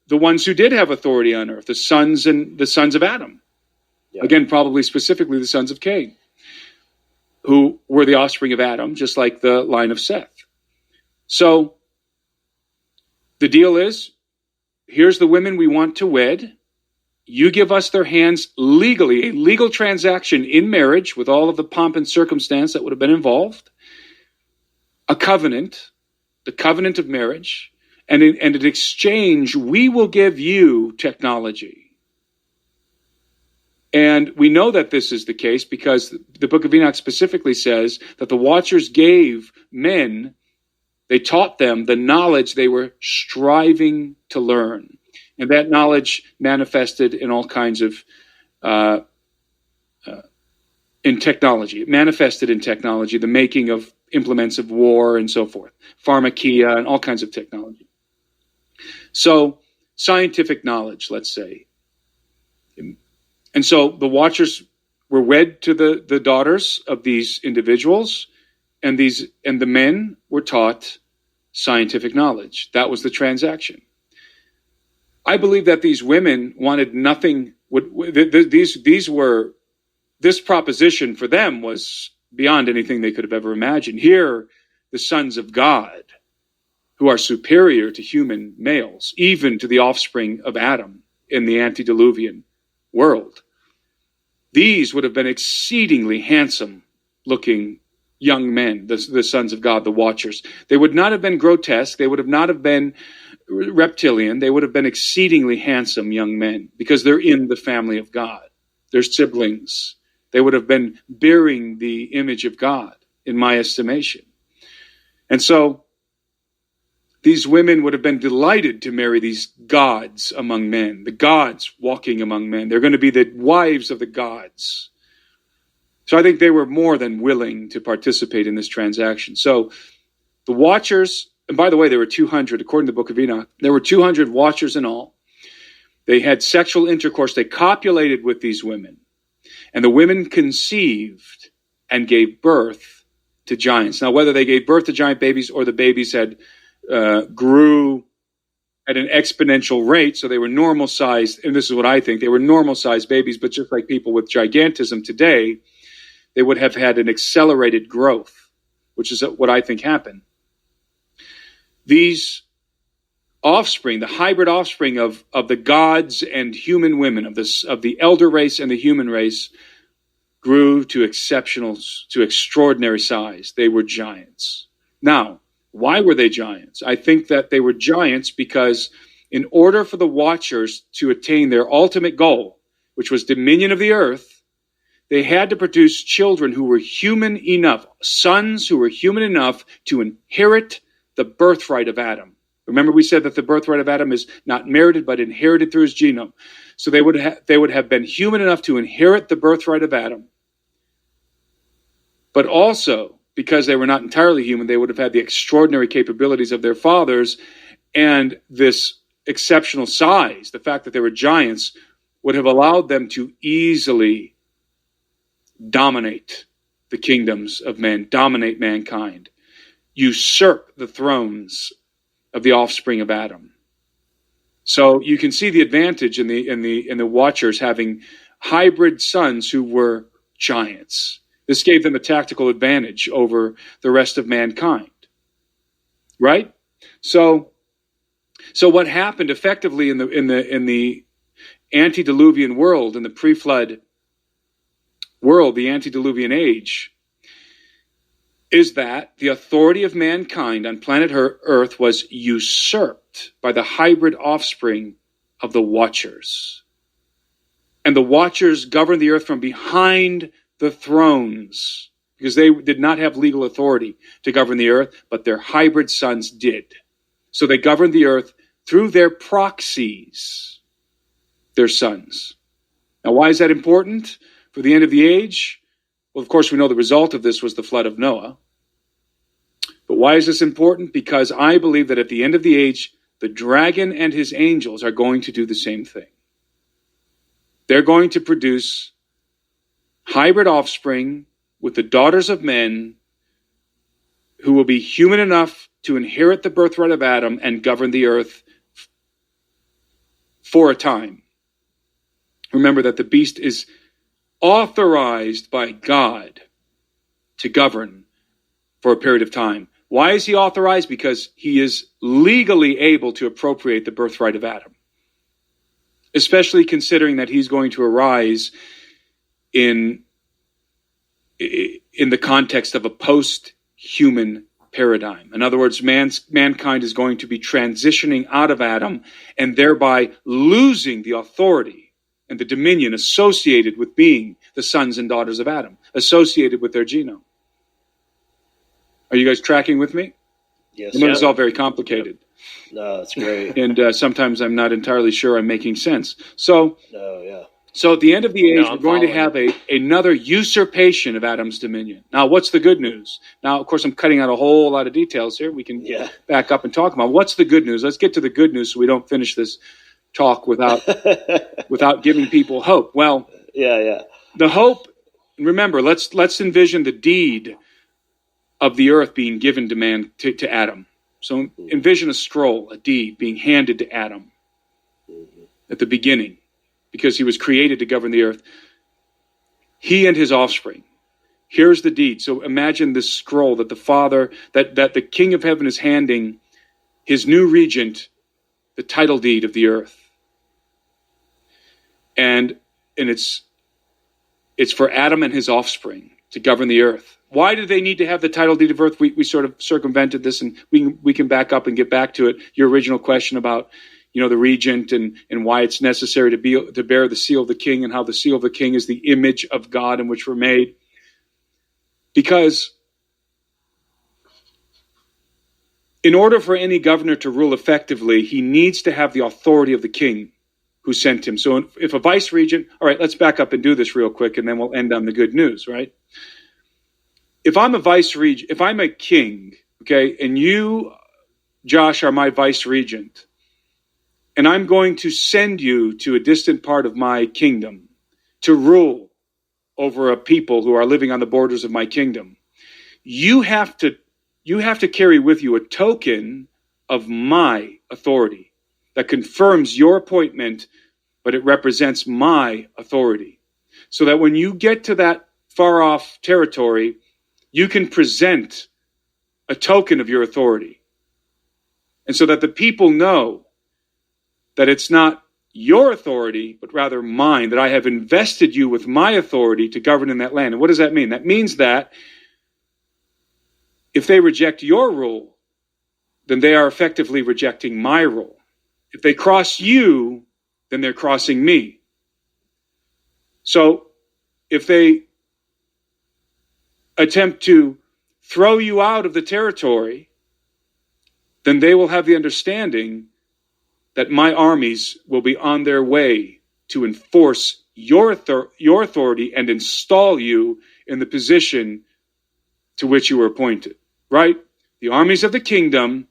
the ones who did have authority on earth, the sons of Adam. Yeah. Again, probably specifically the sons of Cain, who were the offspring of Adam, just like the line of Seth. So the deal is, here's the women we want to wed. You give us their hands legally, a legal transaction in marriage with all of the pomp and circumstance that would have been involved, a covenant, the covenant of marriage, and in exchange, we will give you technology. And we know that this is the case because the book of Enoch specifically says that the Watchers gave men, they taught them the knowledge they were striving to learn. And that knowledge manifested in all kinds of, in technology. It manifested in technology, the making of implements of war and so forth, pharmakia and all kinds of technology. So scientific knowledge, let's say. And so the Watchers were wed to the daughters of these individuals, and the men were taught scientific knowledge. That was the transaction. I believe that these women wanted nothing. This proposition for them was beyond anything they could have ever imagined. Here, the sons of God, who are superior to human males, even to the offspring of Adam in the antediluvian world. These would have been exceedingly handsome-looking young men, the sons of God, the Watchers. They would not have been grotesque. They would have not have been reptilian. They would have been exceedingly handsome young men because they're in the family of God. They're siblings. They would have been bearing the image of God, in my estimation. And so these women would have been delighted to marry these gods among men, the gods walking among men. They're going to be the wives of the gods. So I think they were more than willing to participate in this transaction. So the Watchers, and by the way, there were 200, according to the book of Enoch, there were 200 Watchers in all. They had sexual intercourse. They copulated with these women. And the women conceived and gave birth to giants. Now, whether they gave birth to giant babies or the babies had grew at an exponential rate, so they were normal-sized, and this is what I think, they were normal-sized babies, but just like people with gigantism today, they would have had an accelerated growth, which is what I think happened. These offspring, the hybrid offspring of the gods and human women, of the elder race and the human race, grew to extraordinary size. They were giants. Now, why were they giants? I think that they were giants because in order for the Watchers to attain their ultimate goal, which was dominion of the earth, they had to produce children who were human enough, sons who were human enough to inherit the birthright of Adam. Remember, we said that the birthright of Adam is not merited, but inherited through his genome. So they would have been human enough to inherit the birthright of Adam, but also because they were not entirely human, they would have had the extraordinary capabilities of their fathers, and this exceptional size, the fact that they were giants, would have allowed them to easily dominate the kingdoms of men, dominate mankind, usurp the thrones of the offspring of Adam. So you can see the advantage in the Watchers having hybrid sons who were giants. This gave them a tactical advantage over the rest of mankind, right? So what happened effectively in the antediluvian world, in the pre-flood world, the antediluvian age, is that the authority of mankind on planet Earth was usurped by the hybrid offspring of the Watchers. And the Watchers governed the earth from behind the thrones, because they did not have legal authority to govern the earth, but their hybrid sons did. So they governed the earth through their proxies, their sons. Now, why is that important for the end of the age? Well, of course, we know the result of this was the flood of Noah. But why is this important? Because I believe that at the end of the age, the dragon and his angels are going to do the same thing. They're going to produce hybrid offspring with the daughters of men who will be human enough to inherit the birthright of Adam and govern the earth for a time. Remember that the beast is authorized by God to govern for a period of time. Why is he authorized? Because he is legally able to appropriate the birthright of Adam, especially considering that he's going to arise in the context of a post-human paradigm. In other words, mankind is going to be transitioning out of Adam and thereby losing the authority and the dominion associated with being the sons and daughters of Adam, associated with their genome. Are you guys tracking with me? Yes. I know it's all very complicated. No, that's great. And sometimes I'm not entirely sure I'm making sense. So at the end of the age, we're going to have another usurpation of Adam's dominion. Now, what's the good news? Now, of course, I'm cutting out a whole lot of details here. We can back up and talk about what's the good news. Let's get to the good news so we don't finish this talk without giving people hope. Well, the hope, remember, let's envision the deed of the earth being given to Adam. So envision a scroll, a deed being handed to Adam at the beginning, because he was created to govern the earth. He and his offspring. Here's the deed. So imagine this scroll that the Father, that the King of Heaven is handing his new regent the title deed of the earth. And it's for Adam and his offspring to govern the earth. Why do they need to have the title deed of earth? We sort of circumvented this, and we can back up and get back to it. Your original question about, the regent and why it's necessary to bear the seal of the king, and how the seal of the king is the image of God in which we're made. Because in order for any governor to rule effectively, he needs to have the authority of the king who sent him. So if a vice regent, all right, let's back up and do this real quick, and then we'll end on the good news, right? If I'm a vice regent, if I'm a king, okay, and you, Josh, are my vice regent, and I'm going to send you to a distant part of my kingdom to rule over a people who are living on the borders of my kingdom, you have to carry with you a token of my authority that confirms your appointment, but it represents my authority. So that when you get to that far off territory, you can present a token of your authority. And so that the people know that it's not your authority, but rather mine, that I have invested you with my authority to govern in that land. And what does that mean? That means that if they reject your rule, then they are effectively rejecting my rule. If they cross you, then they're crossing me. So if they attempt to throw you out of the territory, then they will have the understanding that my armies will be on their way to enforce your authority and install you in the position to which you were appointed, right? The armies of the kingdom,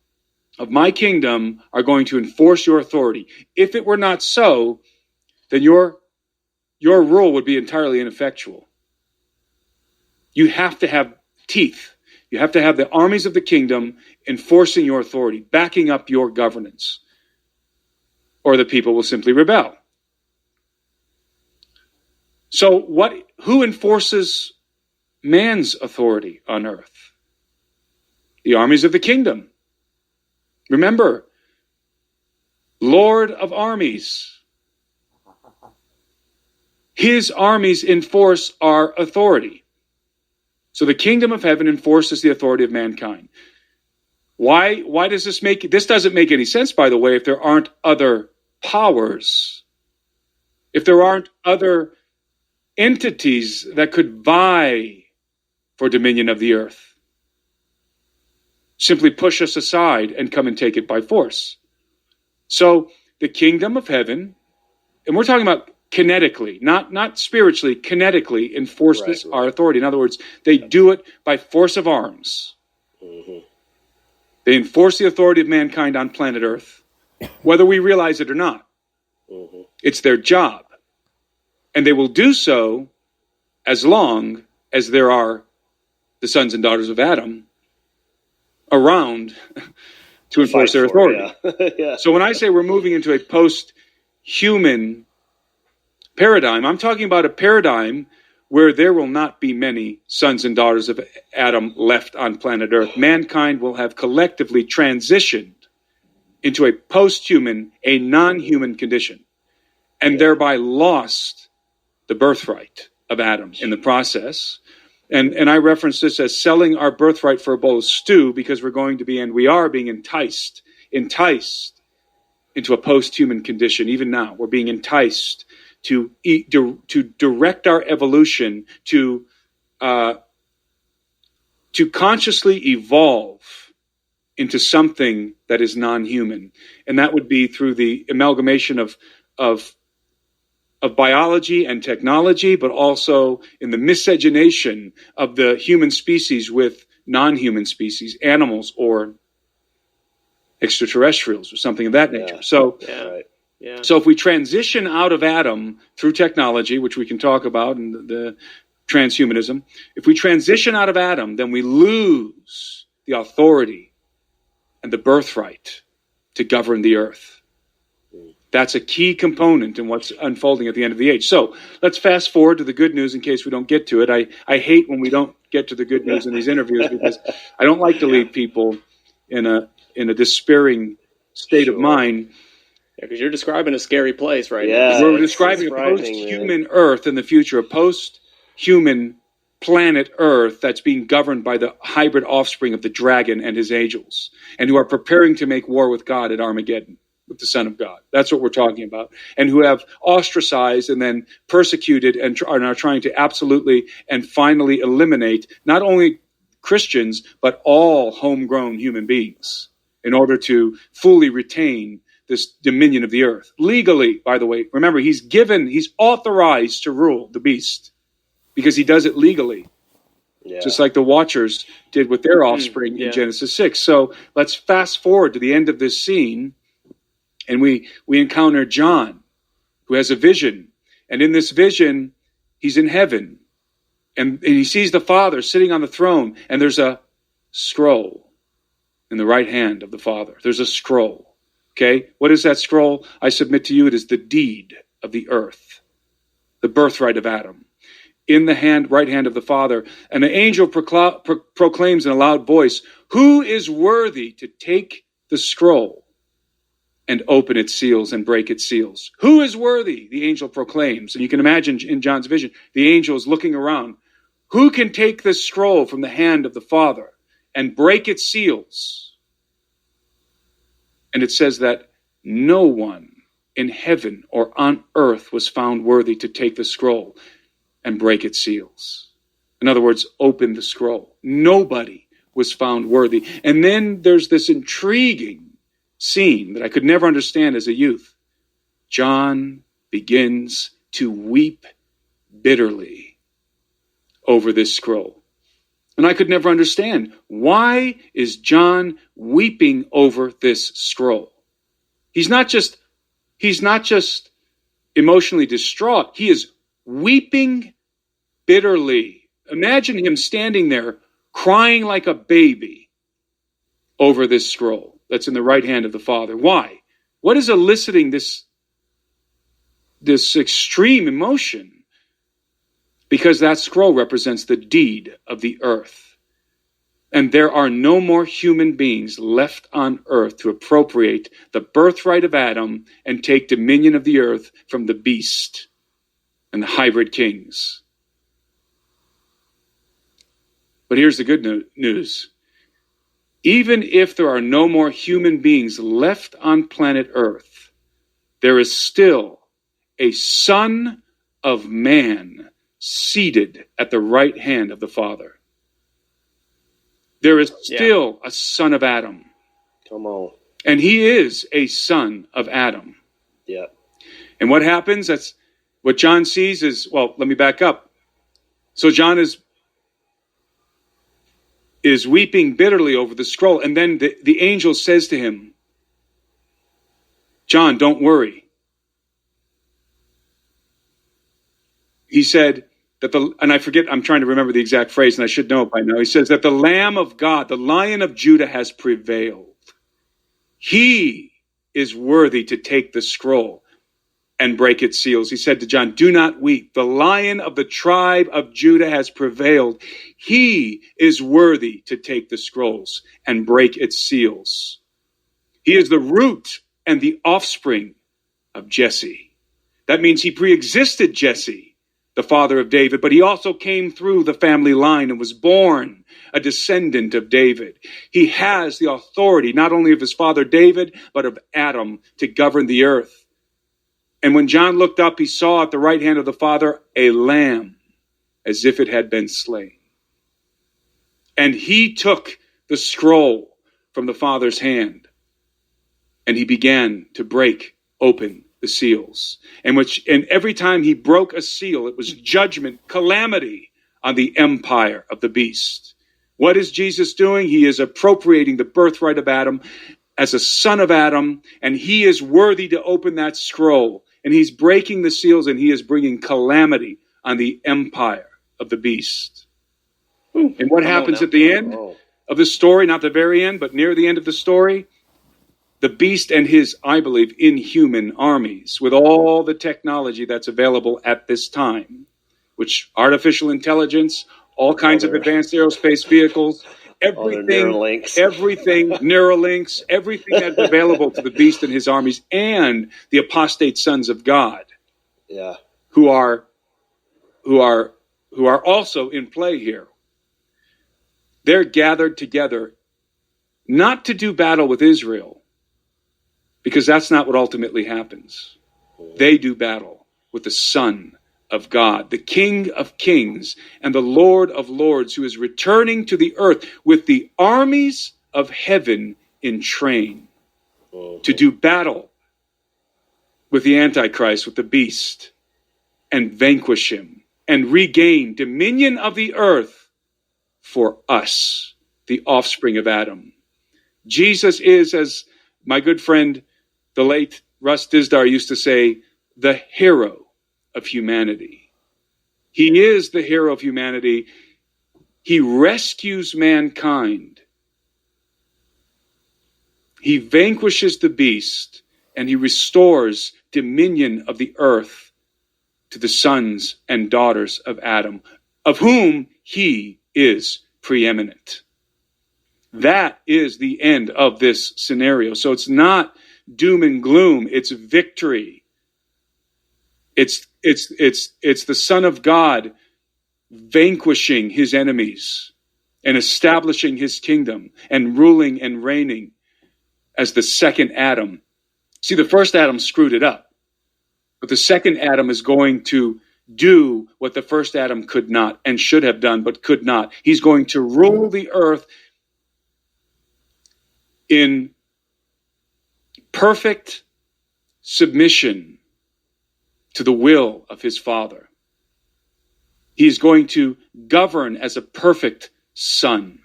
of my kingdom, are going to enforce your authority. If it were not so, then your rule would be entirely ineffectual. You have to have teeth. You have to have the armies of the kingdom enforcing your authority, backing up your governance, or the people will simply rebel. So who enforces man's authority on earth? The armies of the kingdom. Remember, Lord of armies. His armies enforce our authority. So the kingdom of heaven enforces the authority of mankind. Why does this doesn't make any sense, by the way, if there aren't other powers, if there aren't other entities that could vie for dominion of the earth. Simply push us aside and come and take it by force. So the kingdom of heaven, and we're talking about kinetically, not spiritually, kinetically enforces our authority. In other words, they do it by force of arms. Mm-hmm. They enforce the authority of mankind on planet Earth, whether we realize it or not. Mm-hmm. It's their job. And they will do so as long as there are the sons and daughters of Adam around to enforce their authority. Yeah. So when I say we're moving into a post-human paradigm, I'm talking about a paradigm where there will not be many sons and daughters of Adam left on planet Earth. Mankind will have collectively transitioned into a post-human, a non-human condition, and thereby lost the birthright of Adam in the process. And I reference this as selling our birthright for a bowl of stew, because we're going to be, and we are being enticed into a post-human condition. Even now, we're being enticed to direct our evolution to consciously evolve into something that is non-human, and that would be through the amalgamation of biology and technology, but also in the miscegenation of the human species with non-human species, animals or extraterrestrials or something of that nature. So if we transition out of Adam through technology, which we can talk about, and the transhumanism, if we transition out of Adam, then we lose the authority and the birthright to govern the earth. That's a key component in what's unfolding at the end of the age. So let's fast forward to the good news in case we don't get to it. I hate when we don't get to the good news in these interviews, because I don't like to leave people in a despairing state of mind. Yeah, because you're describing a scary place right now. We're describing a post-human Earth in the future, a post-human planet Earth that's being governed by the hybrid offspring of the dragon and his angels, and who are preparing to make war with God at Armageddon, with the Son of God. That's what we're talking about. And who have ostracized and then persecuted and are now trying to absolutely and finally eliminate not only Christians, but all homegrown human beings in order to fully retain this dominion of the earth. Legally, by the way, remember, he's authorized to rule the beast because he does it legally. Yeah. Just like the Watchers did with their offspring in Genesis 6. So let's fast forward to the end of this scene. And we encounter John, who has a vision. And in this vision, he's in heaven. And he sees the Father sitting on the throne. And there's a scroll in the right hand of the Father. There's a scroll. Okay? What is that scroll? I submit to you, it is the deed of the earth, the birthright of Adam, in the right hand of the Father. And the angel proclaims in a loud voice, "Who is worthy to take the scroll and open its seals and break its seals?" Who is worthy? The angel proclaims. And you can imagine in John's vision, the angel is looking around. Who can take this scroll from the hand of the Father and break its seals? And it says that no one in heaven or on earth was found worthy to take the scroll and break its seals. In other words, open the scroll. Nobody was found worthy. And then there's this intriguing scene that I could never understand as a youth. John begins to weep bitterly over this scroll. And I could never understand, why is John weeping over this scroll? He's not just emotionally distraught. He is weeping bitterly. Imagine him standing there crying like a baby over this scroll that's in the right hand of the Father. Why? What is eliciting this extreme emotion? Because that scroll represents the deed of the earth. And there are no more human beings left on earth to appropriate the birthright of Adam and take dominion of the earth from the beast and the hybrid kings. But here's the good news. Even if there are no more human beings left on planet Earth, there is still a Son of Man seated at the right hand of the Father. There is still a son of Adam. Come on. And he is a son of Adam. Yeah. And what happens? That's what John sees is, well, let me back up. So John is weeping bitterly over the scroll. And then the angel says to him, John, don't worry. He said that and I forget, I'm trying to remember the exact phrase, and I should know it by now. He says that the Lamb of God, the Lion of Judah, has prevailed. He is worthy to take the scroll and break its seals. He said to John, do not weep. The Lion of the tribe of Judah has prevailed. He is worthy to take the scrolls and break its seals. He is the root and the offspring of Jesse. That means he pre-existed Jesse, the father of David, but he also came through the family line and was born a descendant of David. He has the authority not only of his father David, but of Adam to govern the earth. And when John looked up, he saw at the right hand of the Father a lamb, as if it had been slain. And he took the scroll from the Father's hand, and he began to break open the seals. And every time he broke a seal, it was judgment, calamity on the empire of the beast. What is Jesus doing? He is appropriating the birthright of Adam as a son of Adam, and he is worthy to open that scroll. And he's breaking the seals, and he is bringing calamity on the empire of the beast. And what happens at the end of the story? Not the very end, but near the end of the story. The beast and his, I believe, inhuman armies, with all the technology that's available at this time, which artificial intelligence, all kinds of advanced aerospace vehicles, everything, Neuralinks, everything that's available to the beast and his armies, and the apostate sons of God, who are also in play here. They're gathered together not to do battle with Israel, because that's not what ultimately happens. They do battle with the Son of God, the King of Kings and the Lord of Lords, who is returning to the earth with the armies of heaven in train to do battle with the Antichrist, with the beast, and vanquish him and regain dominion of the earth for us, the offspring of Adam. Jesus is, as my good friend, the late Russ Dizdar used to say, the hero of humanity. He is the hero of humanity. He rescues mankind. He vanquishes the beast, and he restores dominion of the earth to the sons and daughters of Adam, of whom he is preeminent. That is the end of this scenario. So it's not doom and gloom, it's victory. It's the Son of God vanquishing his enemies and establishing his kingdom and ruling and reigning as the second Adam. See, the first Adam screwed it up, but the second Adam is going to do what the first Adam could not and should have done, but could not. He's going to rule the earth in perfect submission to the will of his Father. He is going to govern as a perfect Son.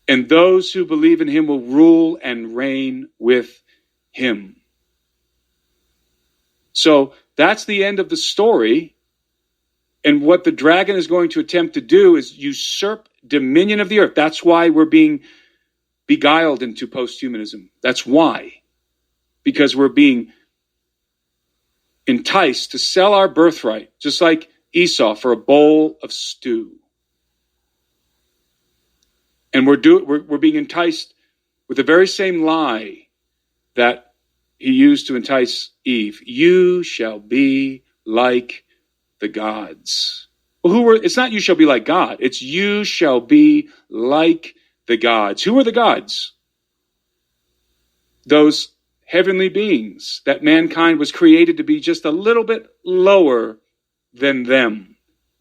And those who believe in him will rule and reign with him. So that's the end of the story. And what the dragon is going to attempt to do is usurp dominion of the earth. That's why we're being beguiled into posthumanism. That's why. Because we're being enticed to sell our birthright, just like Esau, for a bowl of stew. And we're being enticed with the very same lie that he used to entice Eve. You shall be like the gods. Well, it's not you shall be like God. It's you shall be like the gods. Who are the gods? Those heavenly beings that mankind was created to be just a little bit lower than them.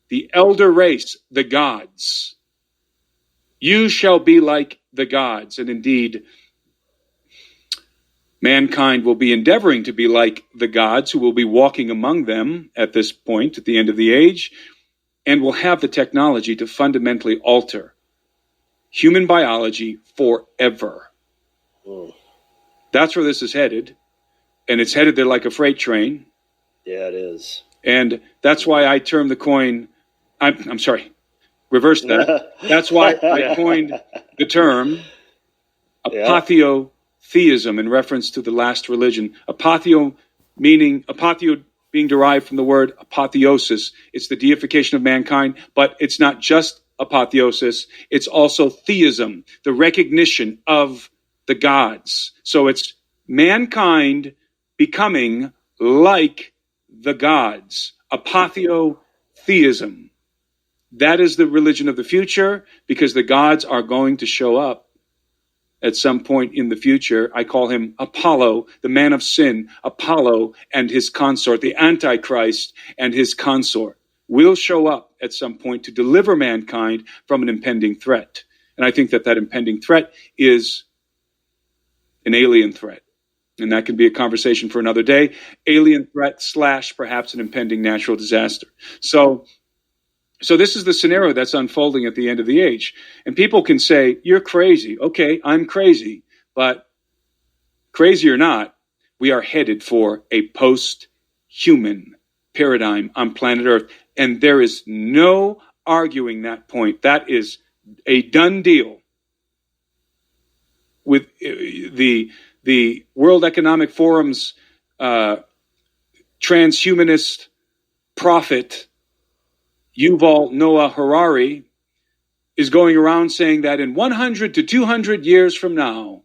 The elder race, the gods. You shall be like the gods. And indeed, mankind will be endeavoring to be like the gods who will be walking among them at this point, at the end of the age, and will have the technology to fundamentally alter human biology forever. Mm. That's where this is headed. And it's headed there like a freight train. Yeah, it is. And that's why I term the coin, I'm sorry, reverse that. That's why I coined the term apotheotheism in reference to the last religion. Apotheo being derived from the word apotheosis. It's the deification of mankind, but it's not just apotheosis. It's also theism, the recognition of the gods. So it's mankind becoming like the gods. Apotheotheism. That is the religion of the future, because the gods are going to show up at some point in the future. I call him Apollo, the man of sin. Apollo and his consort, the Antichrist and his consort, will show up at some point to deliver mankind from an impending threat. And I think that impending threat is an alien threat. And that can be a conversation for another day. Alien threat / perhaps an impending natural disaster. So this is the scenario that's unfolding at the end of the age. And people can say, you're crazy. Okay, I'm crazy. But crazy or not, we are headed for a post-human paradigm on planet Earth. And there is no arguing that point. That is a done deal. With the World Economic Forum's transhumanist prophet, Yuval Noah Harari, is going around saying that in 100 to 200 years from now,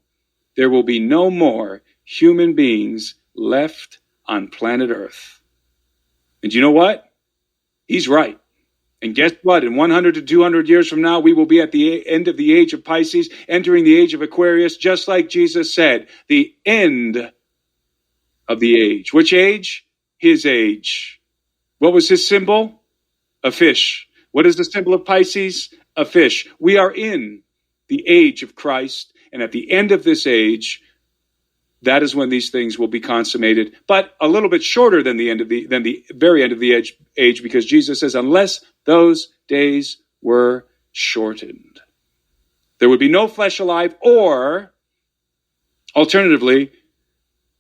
there will be no more human beings left on planet Earth. And you know what? He's right. And guess what? In 100 to 200 years from now, we will be at the end of the age of Pisces, entering the age of Aquarius, just like Jesus said, the end of the age. Which age? His age. What was his symbol? A fish. What is the symbol of Pisces? A fish. We are in the age of Christ, and at the end of this age, that is when these things will be consummated, but a little bit shorter than the very end of the age, because Jesus says, unless those days were shortened, there would be no flesh alive, or alternatively,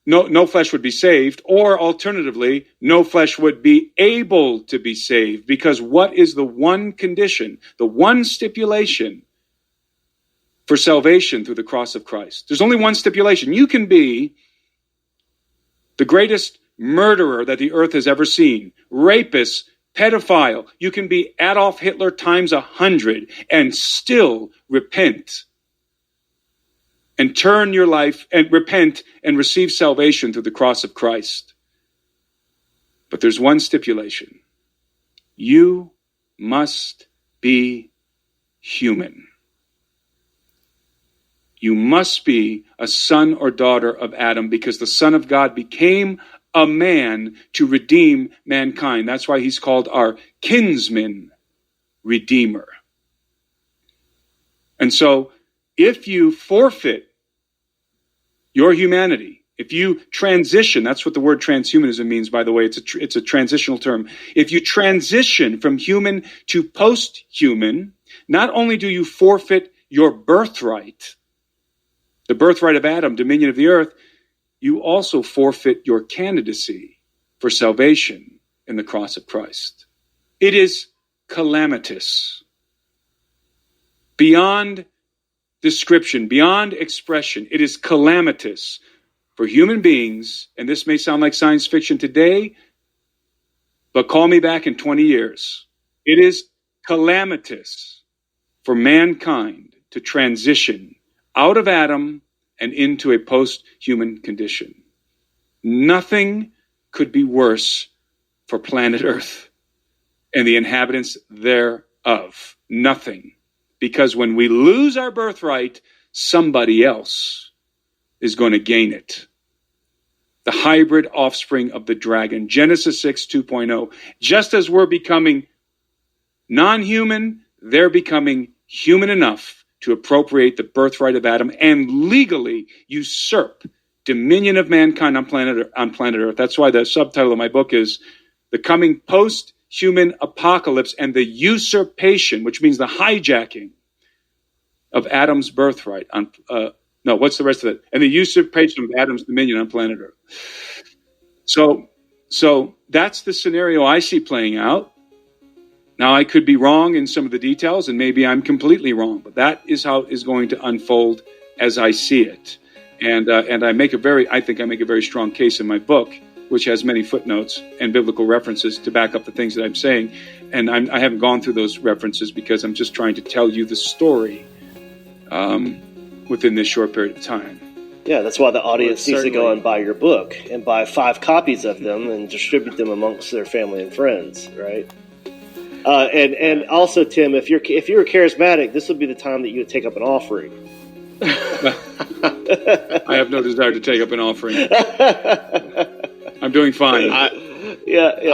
no flesh would be saved, or alternatively, no flesh would be able to be saved. Because what is the one condition, the one stipulation for salvation through the cross of Christ? There's only one stipulation. You can be the greatest murderer that the earth has ever seen, rapist, pedophile. You can be Adolf Hitler times 100 and still repent and turn your life and repent and receive salvation through the cross of Christ. But there's one stipulation. You must be human. You must be a son or daughter of Adam, because the Son of God became a man to redeem mankind. That's why he's called our kinsman redeemer. And so if you forfeit your humanity, if you transition, that's what the word transhumanism means, by the way. It's a transitional term. If you transition from human to post-human, not only do you forfeit your birthright, the birthright of Adam, dominion of the earth, you also forfeit your candidacy for salvation in the cross of Christ. It is calamitous, beyond description, beyond expression. It is calamitous for human beings, and this may sound like science fiction today, but call me back in 20 years. It is calamitous for mankind to transition out of Adam and into a post-human condition. Nothing could be worse for planet Earth and the inhabitants thereof. Nothing. Because when we lose our birthright, somebody else is going to gain it. The hybrid offspring of the dragon. Genesis 6, 2.0. Just as we're becoming non-human, they're becoming human enough to appropriate the birthright of Adam and legally usurp dominion of mankind on planet Earth. That's why the subtitle of my book is The Coming Post-Human Apocalypse and the Usurpation, which means the hijacking of Adam's birthright. What's the rest of it? And the usurpation of Adam's dominion on planet Earth. So that's the scenario I see playing out. Now, I could be wrong in some of the details, and maybe I'm completely wrong, but that is how it is going to unfold as I see it. And I think I make a very strong case in my book, which has many footnotes and biblical references to back up the things that I'm saying. And I haven't gone through those references because I'm just trying to tell you the story within this short period of time. Yeah, that's why the audience needs to go and buy your book and buy 5 copies of them and distribute them amongst their family and friends, right? And also, Tim, if you're charismatic, this would be the time that you would take up an offering. I have no desire to take up an offering. I'm doing fine. I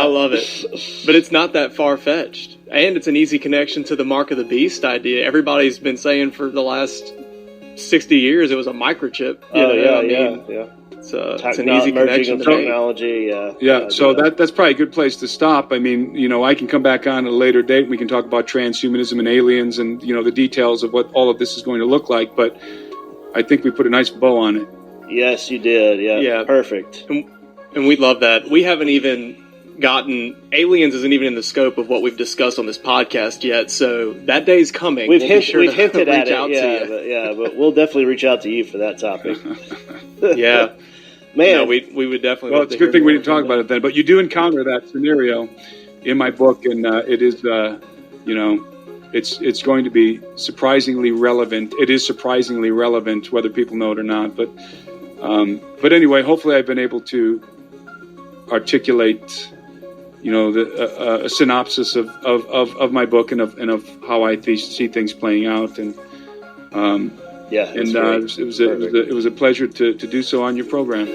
love it. But it's not that far-fetched. And it's an easy connection to the Mark of the Beast idea. Everybody's been saying for the last 60 years it was a microchip. It's an easy connection to technology. So that's probably a good place to stop. I mean, I can come back on at a later date and we can talk about transhumanism and aliens and, the details of what all of this is going to look like. But I think we put a nice bow on it. Yes, you did. Yeah. Perfect. And we love that. We haven't even aliens isn't even in the scope of what we've discussed on this podcast yet, so that day's coming. We've hinted at it, but we'll definitely reach out to you for that topic. Yeah. Man. No, we would definitely. Well, it's a good thing we didn't talk about it then, but you do encounter that scenario in my book, and it is, it's going to be surprisingly relevant. It is surprisingly relevant, whether people know it or not. But anyway, hopefully I've been able to articulate, a synopsis of my book and of how I see things playing out. And it was a pleasure to do so on your program.